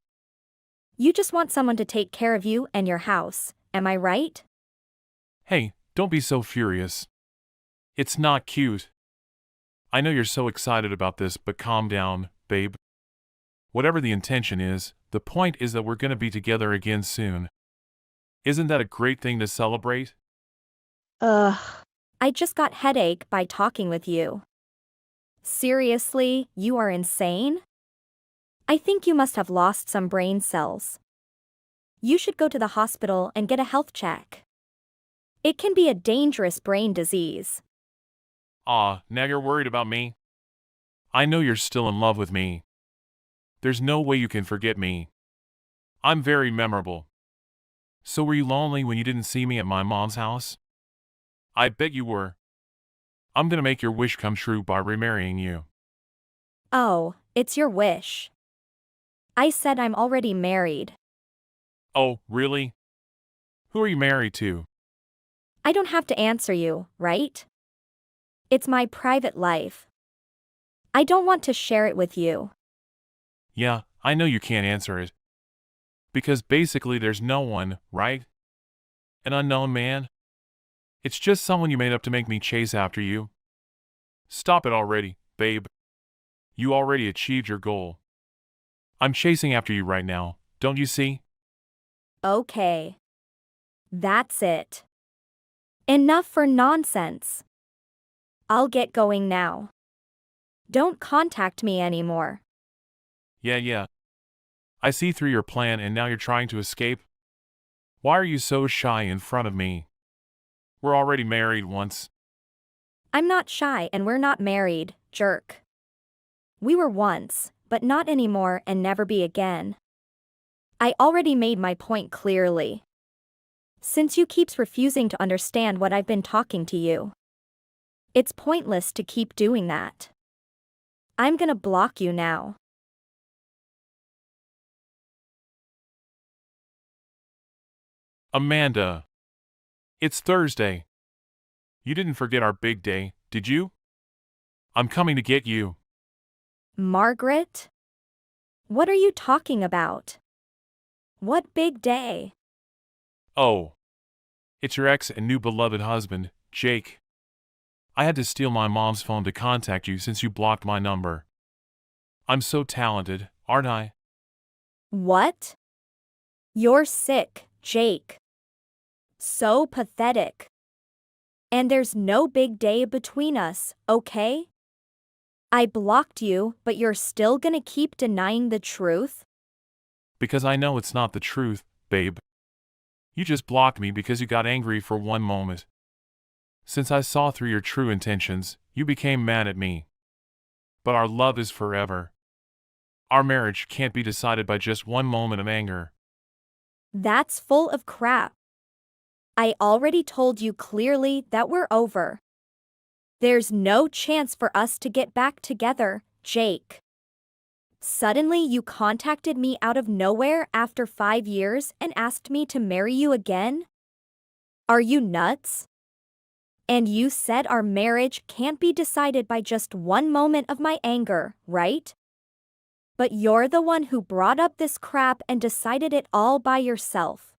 You just want someone to take care of you and your house, am I right? Hey, don't be so furious. It's not cute. I know you're so excited about this, but calm down, babe. Whatever the intention is, the point is that we're gonna be together again soon. Isn't that a great thing to celebrate? I just got headache by talking with you. Seriously, you are insane? I think you must have lost some brain cells. You should go to the hospital and get a health check. It can be a dangerous brain disease. Now you're worried about me? I know you're still in love with me. There's no way you can forget me. I'm very memorable. So were you lonely when you didn't see me at my mom's house? I bet you were. I'm gonna make your wish come true by remarrying you. Oh, it's your wish. I said I'm already married. Oh, really? Who are you married to? I don't have to answer you, right? It's my private life. I don't want to share it with you. Yeah, I know you can't answer it. Because basically there's no one, right? An unknown man? It's just someone you made up to make me chase after you. Stop it already, babe. You already achieved your goal. I'm chasing after you right now, don't you see? Okay. That's it. Enough for nonsense. I'll get going now. Don't contact me anymore. Yeah. I see through your plan and now you're trying to escape. Why are you so shy in front of me? We're already married once. I'm not shy and we're not married, jerk. We were once, but not anymore and never be again. I already made my point clearly. Since you keeps refusing to understand what I've been talking to you, it's pointless to keep doing that. I'm gonna block you now. Amanda. It's Thursday. You didn't forget our big day, did you? I'm coming to get you. Margaret? What are you talking about? What big day? Oh. It's your ex and new beloved husband, Jake. I had to steal my mom's phone to contact you since you blocked my number. I'm so talented, aren't I? What? You're sick, Jake. So pathetic. And there's no big day between us, okay? I blocked you, but you're still gonna keep denying the truth? Because I know it's not the truth, babe. You just blocked me because you got angry for one moment. Since I saw through your true intentions, you became mad at me. But our love is forever. Our marriage can't be decided by just one moment of anger. That's full of crap. I already told you clearly that we're over. There's no chance for us to get back together, Jake. Suddenly you contacted me out of nowhere after 5 years and asked me to marry you again? Are you nuts? And you said our marriage can't be decided by just one moment of my anger, right? But you're the one who brought up this crap and decided it all by yourself.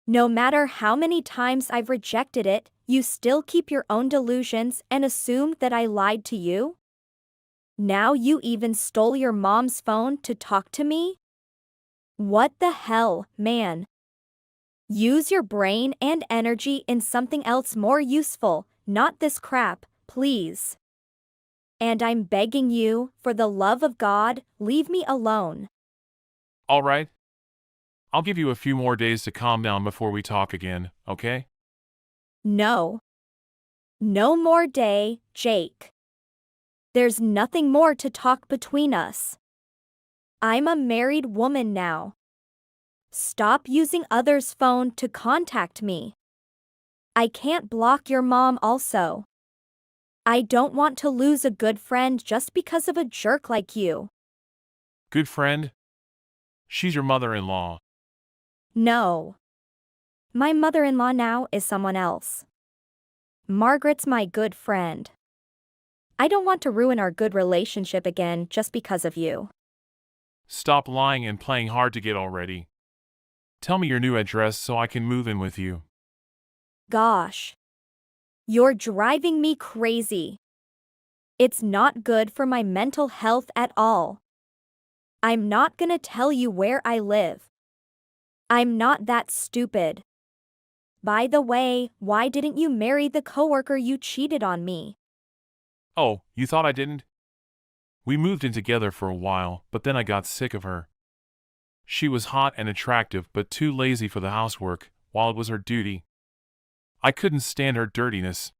No matter how many times I've rejected it, you still keep your own delusions and assumed that I lied to you? Now you even stole your mom's phone to talk to me? What the hell, man? Use your brain and energy in something else more useful, not this crap, please. And I'm begging you, for the love of God, leave me alone. All right? I'll give you a few more days to calm down before we talk again, okay? No. No more day, Jake. There's nothing more to talk between us. I'm a married woman now. Stop using others' phone to contact me. I can't block your mom also. I don't want to lose a good friend just because of a jerk like you. Good friend? She's your mother-in-law. No. My mother-in-law now is someone else. Margaret's my good friend. I don't want to ruin our good relationship again just because of you. Stop lying and playing hard to get already. Tell me your new address so I can move in with you. Gosh. You're driving me crazy. It's not good for my mental health at all. I'm not gonna tell you where I live. I'm not that stupid. By the way, why didn't you marry the coworker you cheated on me? Oh, you thought I didn't? We moved in together for a while, but then I got sick of her. She was hot and attractive but too lazy for the housework, while it was her duty. I couldn't stand her dirtiness.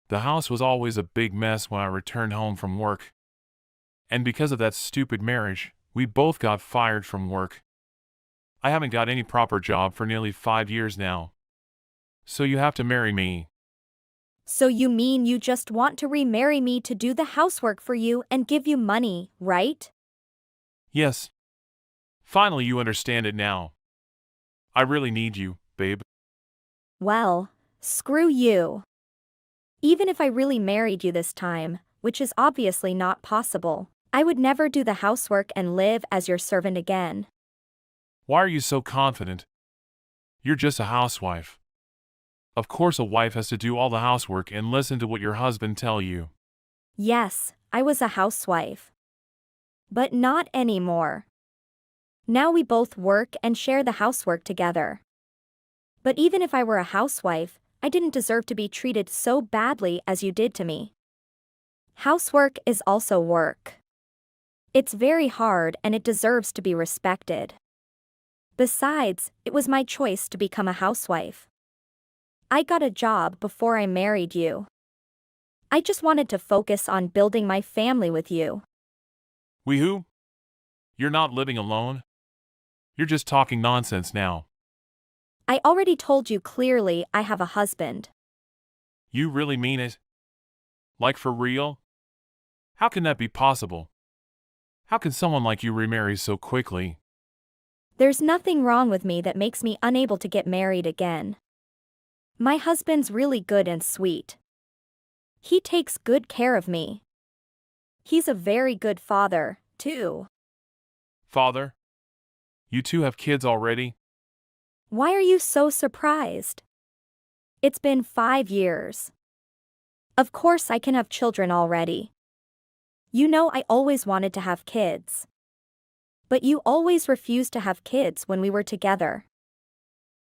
The house was always a big mess when I returned home from work. And because of that stupid marriage, we both got fired from work. I haven't got any proper job for nearly 5 years now. So you have to marry me. So you mean you just want to remarry me to do the housework for you and give you money, right? Yes. Finally, you understand it now. I really need you, babe. Well, screw you. Even if I really married you this time, which is obviously not possible, I would never do the housework and live as your servant again. Why are you so confident? You're just a housewife. Of course a wife has to do all the housework and listen to what your husband tell you. Yes, I was a housewife. But not anymore. Now we both work and share the housework together. But even if I were a housewife, I didn't deserve to be treated so badly as you did to me. Housework is also work. It's very hard and it deserves to be respected. Besides, it was my choice to become a housewife. I got a job before I married you. I just wanted to focus on building my family with you. We who? You're not living alone? You're just talking nonsense now. I already told you clearly I have a husband. You really mean it? Like for real? How can that be possible? How can someone like you remarry so quickly? There's nothing wrong with me that makes me unable to get married again. My husband's really good and sweet. He takes good care of me. He's a very good father, too. Father? You two have kids already? Why are you so surprised? It's been 5 years. Of course I can have children already. You know I always wanted to have kids. But you always refused to have kids when we were together.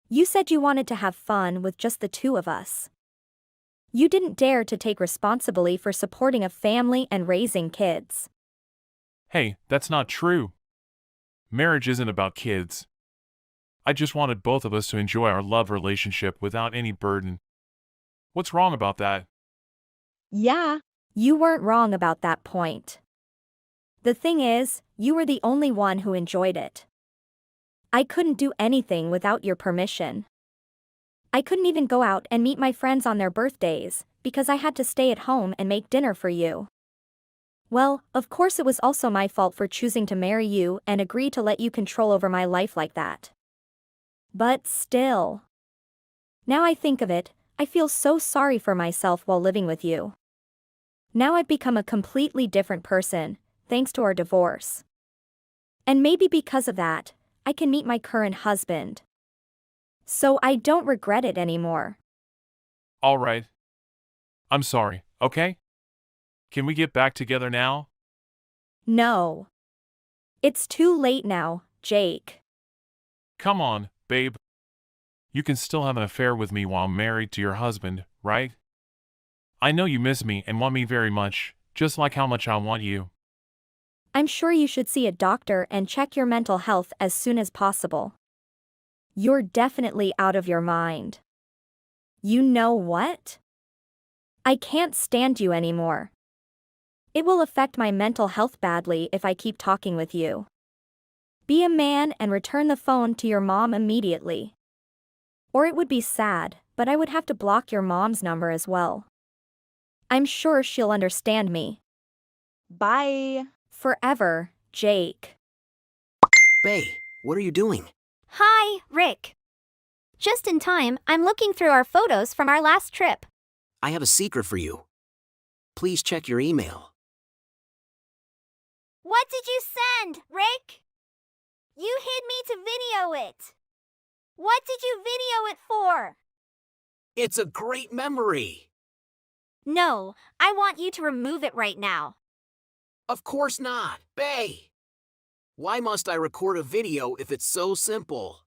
You said you wanted to have fun with just the two of us. You didn't dare to take responsibility for supporting a family and raising kids. Hey, that's not true. Marriage isn't about kids. I just wanted both of us to enjoy our love relationship without any burden. What's wrong about that? Yeah, you weren't wrong about that point. The thing is, you were the only one who enjoyed it. I couldn't do anything without your permission. I couldn't even go out and meet my friends on their birthdays, because I had to stay at home and make dinner for you. Well, of course it was also my fault for choosing to marry you and agree to let you control over my life like that. But still. Now I think of it, I feel so sorry for myself while living with you. Now I've become a completely different person, thanks to our divorce. And maybe because of that, I can meet my current husband. So I don't regret it anymore. All right. I'm sorry, okay? Can we get back together now? No. It's too late now, Jake. Come on, babe. You can still have an affair with me while I'm married to your husband, right? I know you miss me and want me very much, just like how much I want you. I'm sure you should see a doctor and check your mental health as soon as possible. You're definitely out of your mind. You know what? I can't stand you anymore. It will affect my mental health badly if I keep talking with you. Be a man and return the phone to your mom immediately. Or it would be sad, but I would have to block your mom's number as well. I'm sure she'll understand me. Bye. Forever, Jake. Bae, what are you doing? Hi, Rick. Just in time, I'm looking through our photos from our last trip. I have a secret for you. Please check your email. What did you send, Rick? You hid me to video it. What did you video it for? It's a great memory. No, I want you to remove it right now. Of course not, Bae. Why must I record a video if it's so simple?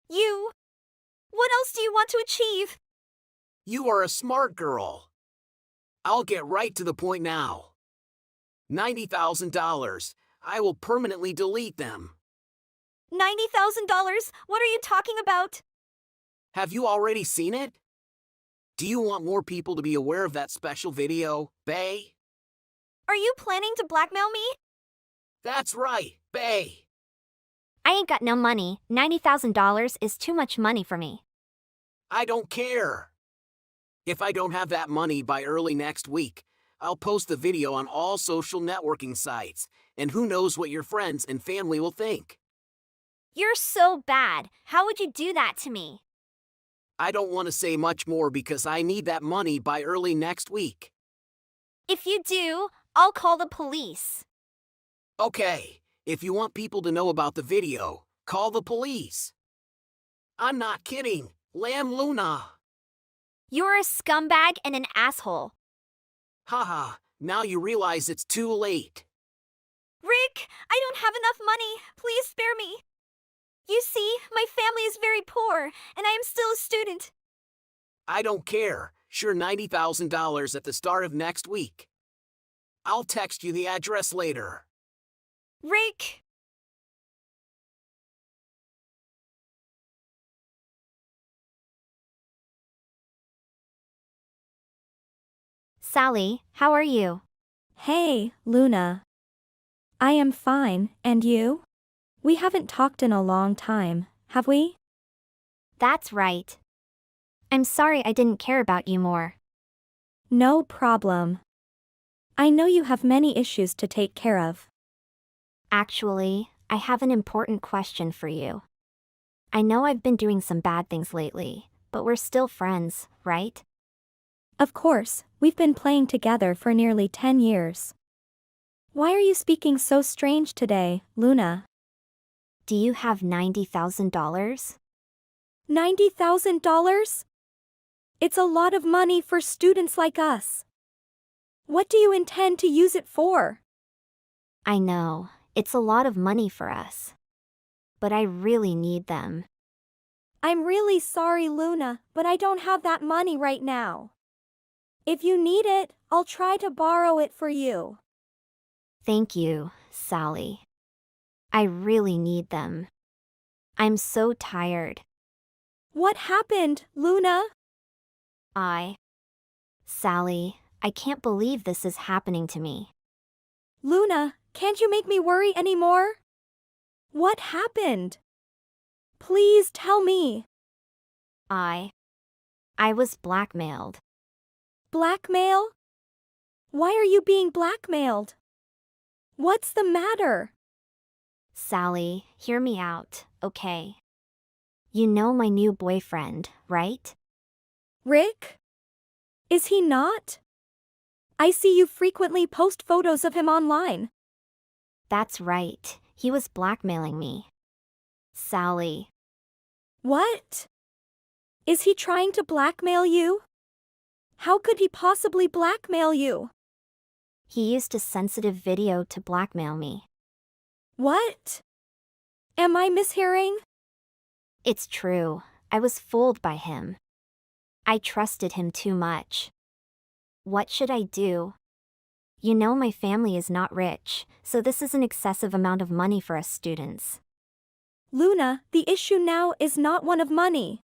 What else do you want to achieve? You are a smart girl. I'll get right to the point now. $90,000. I will permanently delete them. $90,000? What are you talking about? Have you already seen it? Do you want more people to be aware of that special video, Bae? Are you planning to blackmail me? That's right, Bae. I ain't got no money. $90,000 is too much money for me. I don't care. If I don't have that money by early next week, I'll post the video on all social networking sites, and who knows what your friends and family will think. You're so bad. How would you do that to me? I don't want to say much more because I need that money by early next week. If you do, I'll call the police. Okay, if you want people to know about the video, call the police. I'm not kidding, Lamb Luna. You're a scumbag and an asshole. Haha, now you realize it's too late. Rick, I don't have enough money. Please spare me. You see, my family is very poor, and I am still a student. I don't care. Sure, $90,000 at the start of next week. I'll text you the address later. Rick! Sally, how are you? Hey, Luna. I am fine, and you? We haven't talked in a long time, have we? That's right. I'm sorry I didn't care about you more. No problem. I know you have many issues to take care of. Actually, I have an important question for you. I know I've been doing some bad things lately, but we're still friends, right? Of course, we've been playing together for nearly 10 years. Why are you speaking so strange today, Luna? Do you have $90,000? $90,000? It's a lot of money for students like us. What do you intend to use it for? I know, it's a lot of money for us. But I really need them. I'm really sorry, Luna, but I don't have that money right now. If you need it, I'll try to borrow it for you. Thank you, Sally. I really need them. I'm so tired. What happened, Luna? Sally, I can't believe this is happening to me. Luna, can't you make me worry anymore? What happened? Please tell me. I was blackmailed. Blackmail? Why are you being blackmailed? What's the matter? Sally, hear me out, okay? You know my new boyfriend, right? Rick? Is he not? I see you frequently post photos of him online. That's right, he was blackmailing me. Sally. What? Is he trying to blackmail you? How could he possibly blackmail you? He used a sensitive video to blackmail me. What? Am I mishearing? It's true, I was fooled by him. I trusted him too much. What should I do? You know my family is not rich, so this is an excessive amount of money for us students. Luna, the issue now is not one of money.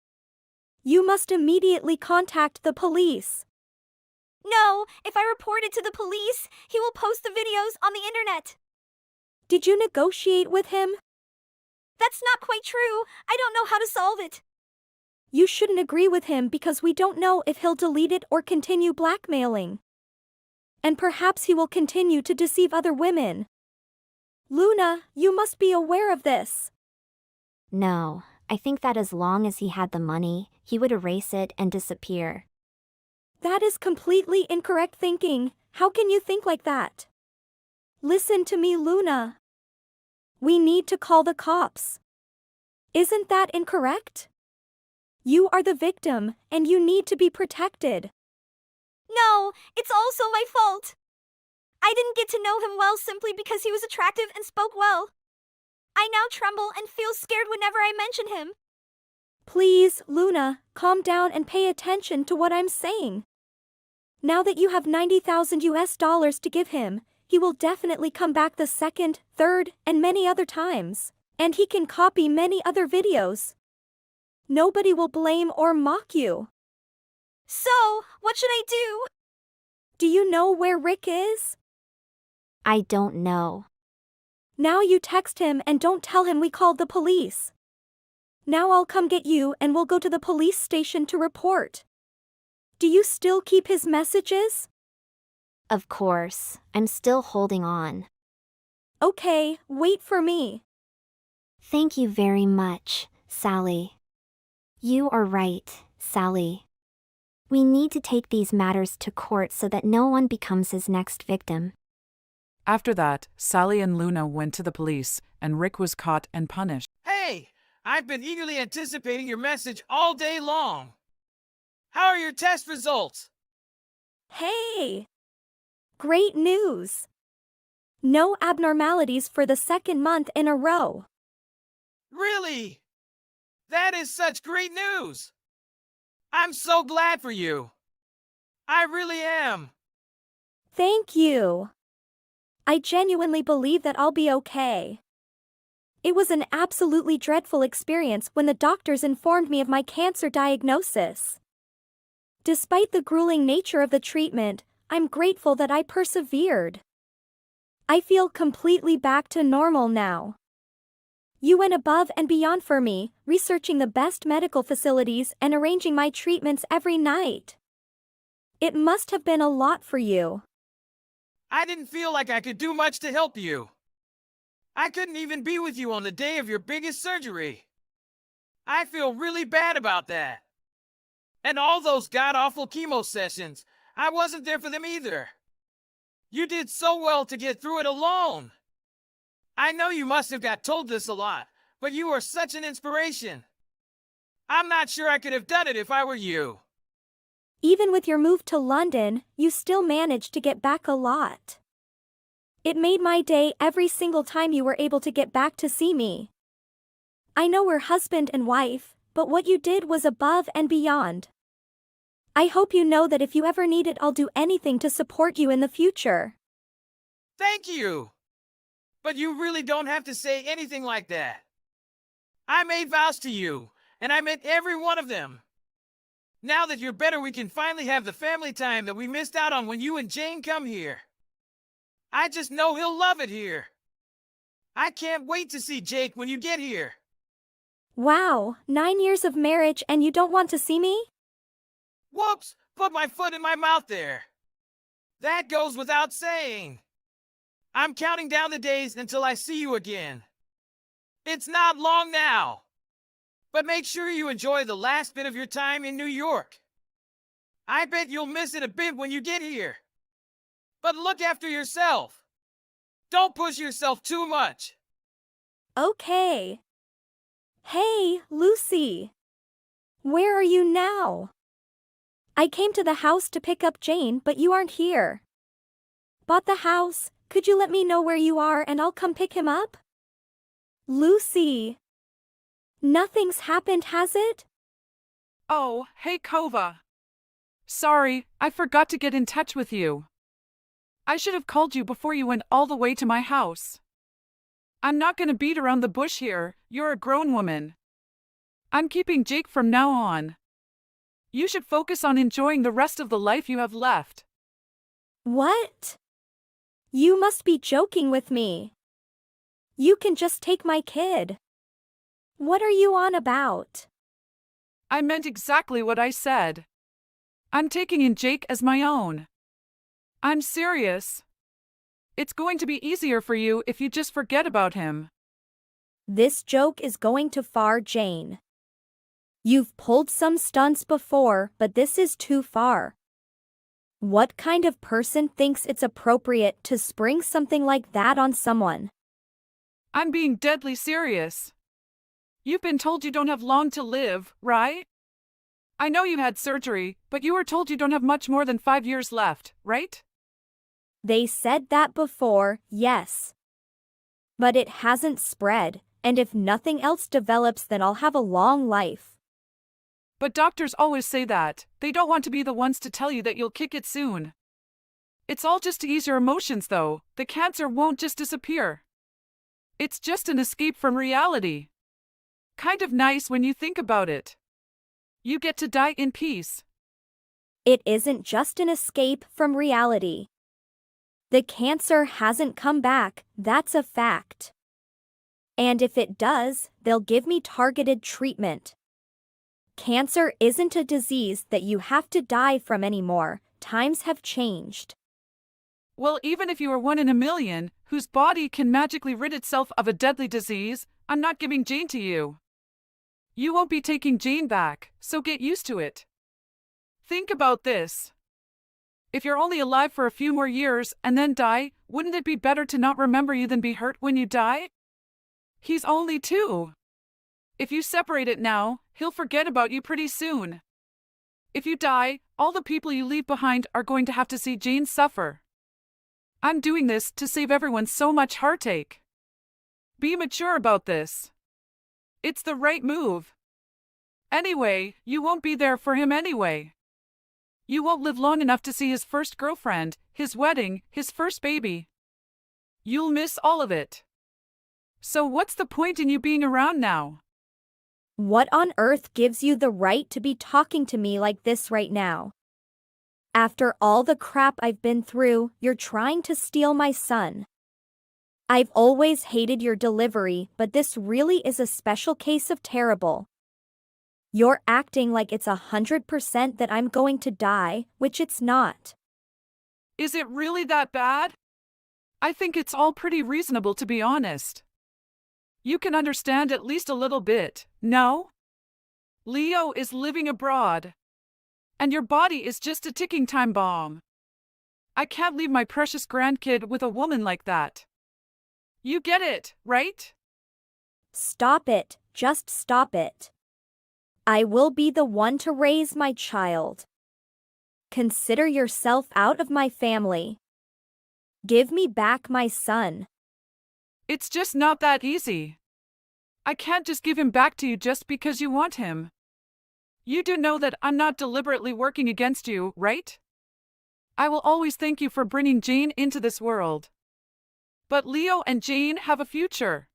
You must immediately contact the police. No, if I report it to the police, he will post the videos on the internet. Did you negotiate with him? That's not quite true. I don't know how to solve it. You shouldn't agree with him because we don't know if he'll delete it or continue blackmailing. And perhaps he will continue to deceive other women. Luna, you must be aware of this. No, I think that as long as he had the money, he would erase it and disappear. That is completely incorrect thinking. How can you think like that? Listen to me, Luna. We need to call the cops. Isn't that incorrect? You are the victim, and you need to be protected. No, it's also my fault. I didn't get to know him well simply because he was attractive and spoke well. I now tremble and feel scared whenever I mention him. Please, Luna, calm down and pay attention to what I'm saying. Now that you have $90,000 to give him, he will definitely come back the second, third, and many other times. And he can copy many other videos. Nobody will blame or mock you. So, what should I do? Do you know where Rick is? I don't know. Now you text him and don't tell him we called the police. Now I'll come get you and we'll go to the police station to report. Do you still keep his messages? Of course, I'm still holding on. Okay, wait for me. Thank you very much, Sally. You are right, Sally. We need to take these matters to court so that no one becomes his next victim. After that, Sally and Luna went to the police, and Rick was caught and punished. Hey, I've been eagerly anticipating your message all day long. How are your test results? Hey! Great news! No abnormalities for the second month in a row. Really? That is such great news! I'm so glad for you. I really am. Thank you. I genuinely believe that I'll be okay. It was an absolutely dreadful experience when the doctors informed me of my cancer diagnosis. Despite the grueling nature of the treatment, I'm grateful that I persevered. I feel completely back to normal now. You went above and beyond for me, researching the best medical facilities and arranging my treatments every night. It must have been a lot for you. I didn't feel like I could do much to help you. I couldn't even be with you on the day of your biggest surgery. I feel really bad about that. And all those god-awful chemo sessions, I wasn't there for them either. You did so well to get through it alone. I know you must have got told this a lot, but you are such an inspiration. I'm not sure I could have done it if I were you. Even with your move to London, you still managed to get back a lot. It made my day every single time you were able to get back to see me. I know we're husband and wife, but what you did was above and beyond. I hope you know that if you ever need it, I'll do anything to support you in the future. Thank you. But you really don't have to say anything like that. I made vows to you, and I meant every one of them. Now that you're better, we can finally have the family time that we missed out on when you and Jane come here. I just know he'll love it here. I can't wait to see Jake when you get here. Wow, 9 years of marriage and you don't want to see me? Whoops, put my foot in my mouth there. That goes without saying. I'm counting down the days until I see you again. It's not long now. But make sure you enjoy the last bit of your time in New York. I bet you'll miss it a bit when you get here. But look after yourself. Don't push yourself too much. Okay. Hey, Lucy. Where are you now? I came to the house to pick up Jane, but you aren't here. Bought the house. Could you let me know where you are and I'll come pick him up? Lucy. Nothing's happened, has it? Oh, hey Kova. Sorry, I forgot to get in touch with you. I should have called you before you went all the way to my house. I'm not gonna beat around the bush here, you're a grown woman. I'm keeping Jake from now on. You should focus on enjoying the rest of the life you have left. What? You must be joking with me. You can just take my kid. What are you on about? I meant exactly what I said. I'm taking in Jake as my own. I'm serious. It's going to be easier for you if you just forget about him. This joke is going too far, Jane. You've pulled some stunts before, but this is too far. What kind of person thinks it's appropriate to spring something like that on someone? I'm being deadly serious. You've been told you don't have long to live, right? I know you had surgery, but you were told you don't have much more than 5 years left, right? They said that before, yes. But it hasn't spread, and if nothing else develops, then I'll have a long life. But doctors always say that. They don't want to be the ones to tell you that you'll kick it soon. It's all just to ease your emotions, though. The cancer won't just disappear. It's just an escape from reality. Kind of nice when you think about it. You get to die in peace. It isn't just an escape from reality. The cancer hasn't come back, that's a fact. And if it does, they'll give me targeted treatment. Cancer isn't a disease that you have to die from anymore. Times have changed. Well, even if you are one in a million, whose body can magically rid itself of a deadly disease, I'm not giving Jane to you. You won't be taking Jane back, so get used to it. Think about this. If you're only alive for a few more years and then die, wouldn't it be better to not remember you than be hurt when you die? He's only 2. If you separate it now, he'll forget about you pretty soon. If you die, all the people you leave behind are going to have to see Jane suffer. I'm doing this to save everyone so much heartache. Be mature about this. It's the right move. Anyway, you won't be there for him anyway. You won't live long enough to see his first girlfriend, his wedding, his first baby. You'll miss all of it. So what's the point in you being around now? What on earth gives you the right to be talking to me like this right now? After all the crap I've been through, you're trying to steal my son. I've always hated your delivery, but this really is a special case of terrible. You're acting like it's 100% that I'm going to die, which it's not. Is it really that bad? I think it's all pretty reasonable, to be honest. You can understand at least a little bit, no? Leo is living abroad. And your body is just a ticking time bomb. I can't leave my precious grandkid with a woman like that. You get it, right? Stop it, just stop it. I will be the one to raise my child. Consider yourself out of my family. Give me back my son. It's just not that easy. I can't just give him back to you just because you want him. You do know that I'm not deliberately working against you, right? I will always thank you for bringing Jane into this world. But Leo and Jane have a future.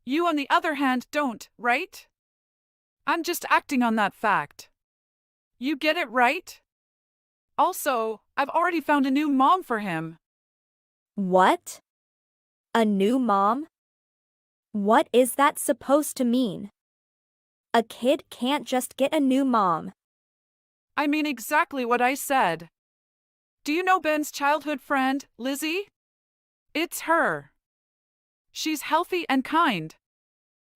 You, on the other hand, don't, right? I'm just acting on that fact. You get it, right? Also, I've already found a new mom for him. What? A new mom? What is that supposed to mean? A kid can't just get a new mom. I mean exactly what I said. Do you know Ben's childhood friend, Lizzie? It's her. She's healthy and kind.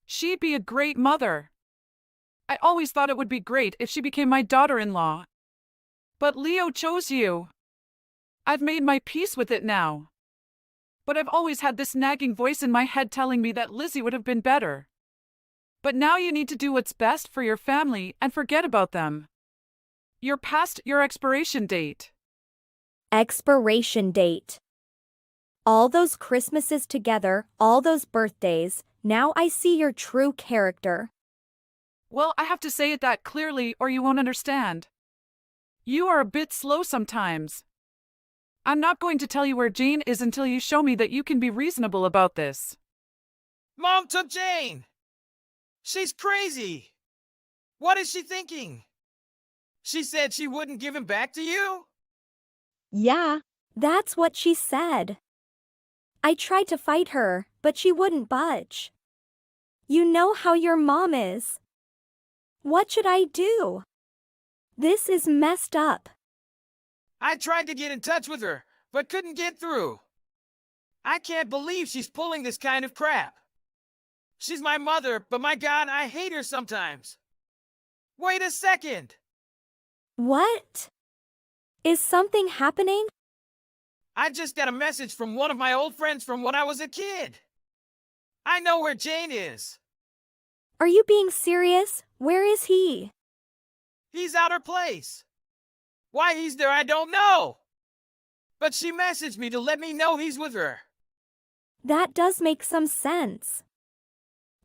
She'd be a great mother. I always thought it would be great if she became my daughter-in-law. But Leo chose you. I've made my peace with it now. But I've always had this nagging voice in my head telling me that Lizzie would have been better. But now you need to do what's best for your family and forget about them. You're past your expiration date. Expiration date. All those Christmases together, all those birthdays, now I see your true character. Well, I have to say it that clearly or you won't understand. You are a bit slow sometimes. I'm not going to tell you where Jane is until you show me that you can be reasonable about this. Mom took Jane! She's crazy! What is she thinking? She said she wouldn't give him back to you? Yeah. That's what she said. I tried to fight her, but she wouldn't budge. You know how your mom is. What should I do? This is messed up. I tried to get in touch with her, but couldn't get through. I can't believe she's pulling this kind of crap. She's my mother, but my God, I hate her sometimes. Wait a second. What? Is something happening? I just got a message from one of my old friends from when I was a kid. I know where Jane is. Are you being serious? Where is he? He's out her place. Why he's there, I don't know. But she messaged me to let me know he's with her. That does make some sense.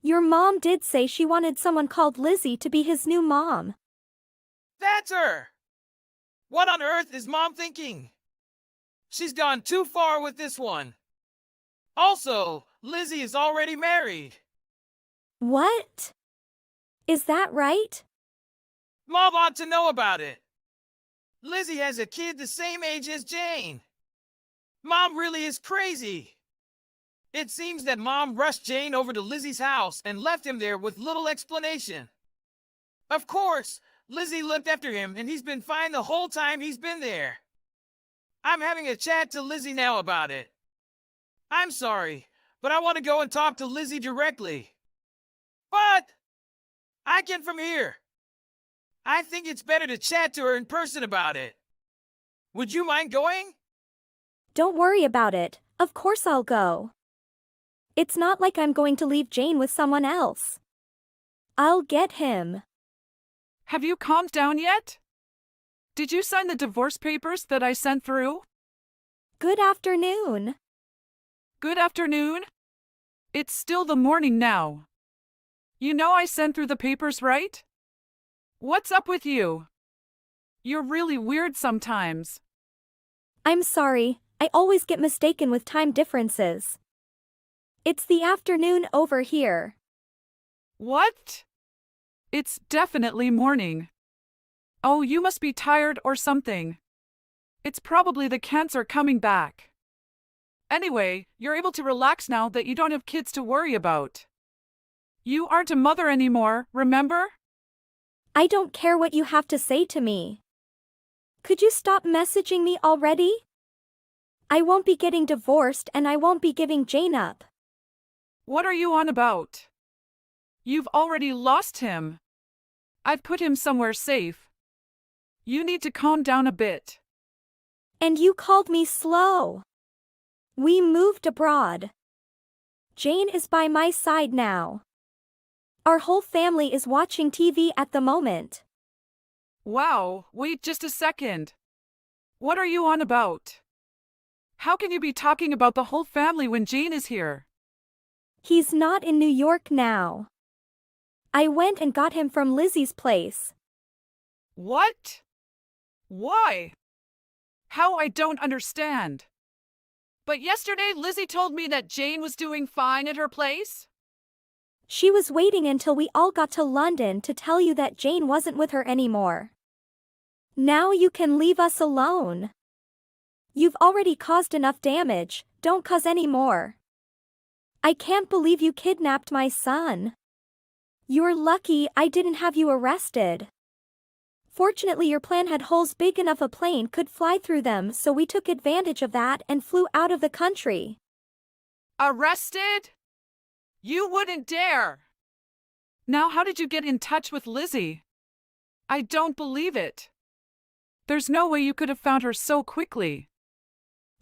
Your mom did say she wanted someone called Lizzie to be his new mom. That's her. What on earth is Mom thinking? She's gone too far with this one. Also, Lizzie is already married. What? Is that right? Mom ought to know about it. Lizzie has a kid the same age as Jane. Mom really is crazy. It seems that Mom rushed Jane over to Lizzie's house and left him there with little explanation. Of course, Lizzie limped after him and he's been fine the whole time he's been there. I'm having a chat to Lizzie now about it. I'm sorry, but I want to go and talk to Lizzie directly. But I can from here. I think it's better to chat to her in person about it. Would you mind going? Don't worry about it, of course I'll go. It's not like I'm going to leave Jane with someone else. I'll get him. Have you calmed down yet? Did you sign the divorce papers that I sent through? Good afternoon. Good afternoon. It's still the morning now. You know I sent through the papers, right? What's up with you? You're really weird sometimes. I'm sorry, I always get mistaken with time differences. It's the afternoon over here. What? It's definitely morning. Oh, you must be tired or something. It's probably the cancer coming back. Anyway, you're able to relax now that you don't have kids to worry about. You aren't a mother anymore, remember? I don't care what you have to say to me. Could you stop messaging me already? I won't be getting divorced and I won't be giving Jane up. What are you on about? You've already lost him. I've put him somewhere safe. You need to calm down a bit. And you called me slow. We moved abroad. Jane is by my side now. Our whole family is watching TV at the moment. Wow, wait just a second. What are you on about? How can you be talking about the whole family when Jane is here? He's not in New York now. I went and got him from Lizzie's place. What? Why? How? I don't understand. But yesterday Lizzie told me that Jane was doing fine at her place? She was waiting until we all got to London to tell you that Jane wasn't with her anymore. Now you can leave us alone. You've already caused enough damage, don't cause any more. I can't believe you kidnapped my son. You're lucky I didn't have you arrested. Fortunately, your plan had holes big enough a plane could fly through them, so we took advantage of that and flew out of the country. Arrested? You wouldn't dare. Now how did you get in touch with Lizzie? I don't believe it. There's no way you could have found her so quickly.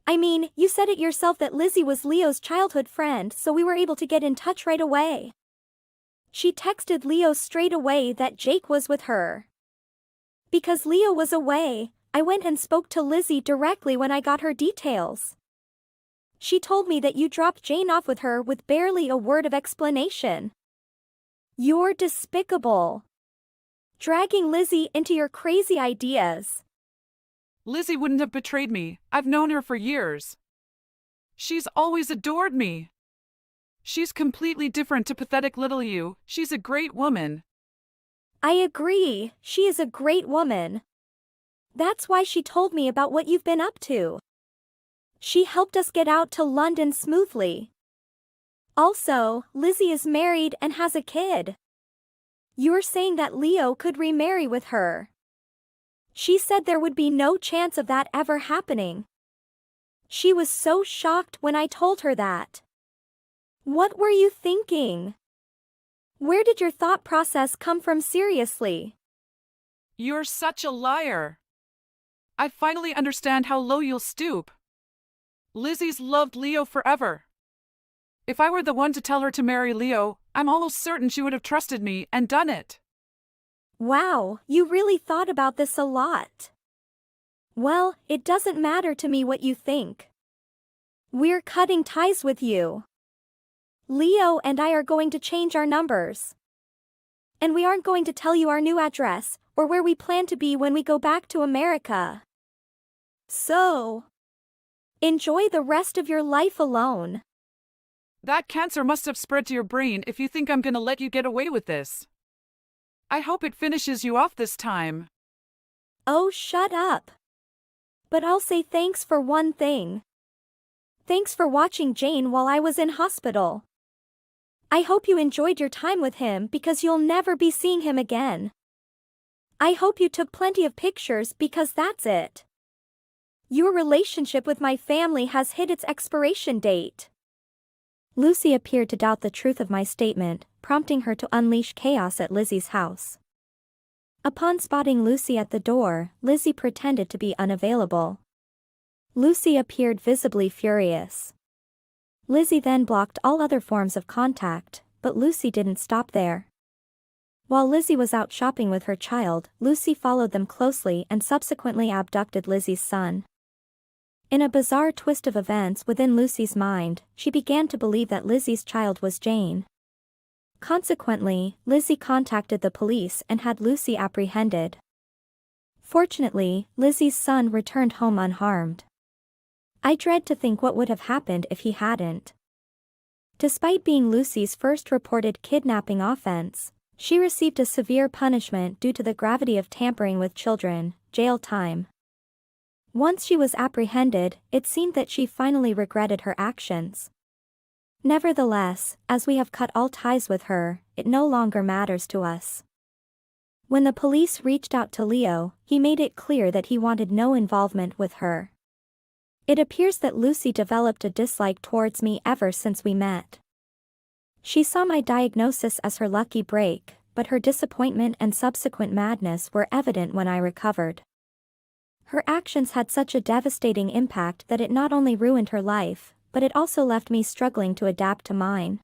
I mean, you said it yourself that Lizzie was Leo's childhood friend, so we were able to get in touch right away. She texted Leo straight away that Jake was with her. Because Leo was away, I went and spoke to Lizzie directly when I got her details. She told me that you dropped Jane off with her with barely a word of explanation. You're despicable. Dragging Lizzie into your crazy ideas. Lizzie wouldn't have betrayed me. I've known her for years. She's always adored me. She's completely different to pathetic little you. She's a great woman. I agree, she is a great woman. That's why she told me about what you've been up to. She helped us get out to London smoothly. Also, Lizzie is married and has a kid. You're saying that Leo could remarry with her. She said there would be no chance of that ever happening. She was so shocked when I told her that. What were you thinking? Where did your thought process come from seriously? You're such a liar. I finally understand how low you'll stoop. Lizzie's loved Leo forever. If I were the one to tell her to marry Leo, I'm almost certain she would have trusted me and done it. Wow, you really thought about this a lot. Well, it doesn't matter to me what you think. We're cutting ties with you. Leo and I are going to change our numbers. And we aren't going to tell you our new address, or where we plan to be when we go back to America. So, enjoy the rest of your life alone. That cancer must have spread to your brain if you think I'm gonna let you get away with this. I hope it finishes you off this time. Oh, shut up. But I'll say thanks for one thing. Thanks for watching Jane while I was in hospital. I hope you enjoyed your time with him because you'll never be seeing him again. I hope you took plenty of pictures because that's it. Your relationship with my family has hit its expiration date. Lucy appeared to doubt the truth of my statement, prompting her to unleash chaos at Lizzie's house. Upon spotting Lucy at the door, Lizzie pretended to be unavailable. Lucy appeared visibly furious. Lizzie then blocked all other forms of contact, but Lucy didn't stop there. While Lizzie was out shopping with her child, Lucy followed them closely and subsequently abducted Lizzie's son. In a bizarre twist of events within Lucy's mind, she began to believe that Lizzie's child was Jane. Consequently, Lizzie contacted the police and had Lucy apprehended. Fortunately, Lizzie's son returned home unharmed. I dread to think what would have happened if he hadn't. Despite being Lucy's first reported kidnapping offense, she received a severe punishment due to the gravity of tampering with children, jail time. Once she was apprehended, it seemed that she finally regretted her actions. Nevertheless, as we have cut all ties with her, it no longer matters to us. When the police reached out to Leo, he made it clear that he wanted no involvement with her. It appears that Lucy developed a dislike towards me ever since we met. She saw my diagnosis as her lucky break, but her disappointment and subsequent madness were evident when I recovered. Her actions had such a devastating impact that it not only ruined her life, but it also left me struggling to adapt to mine.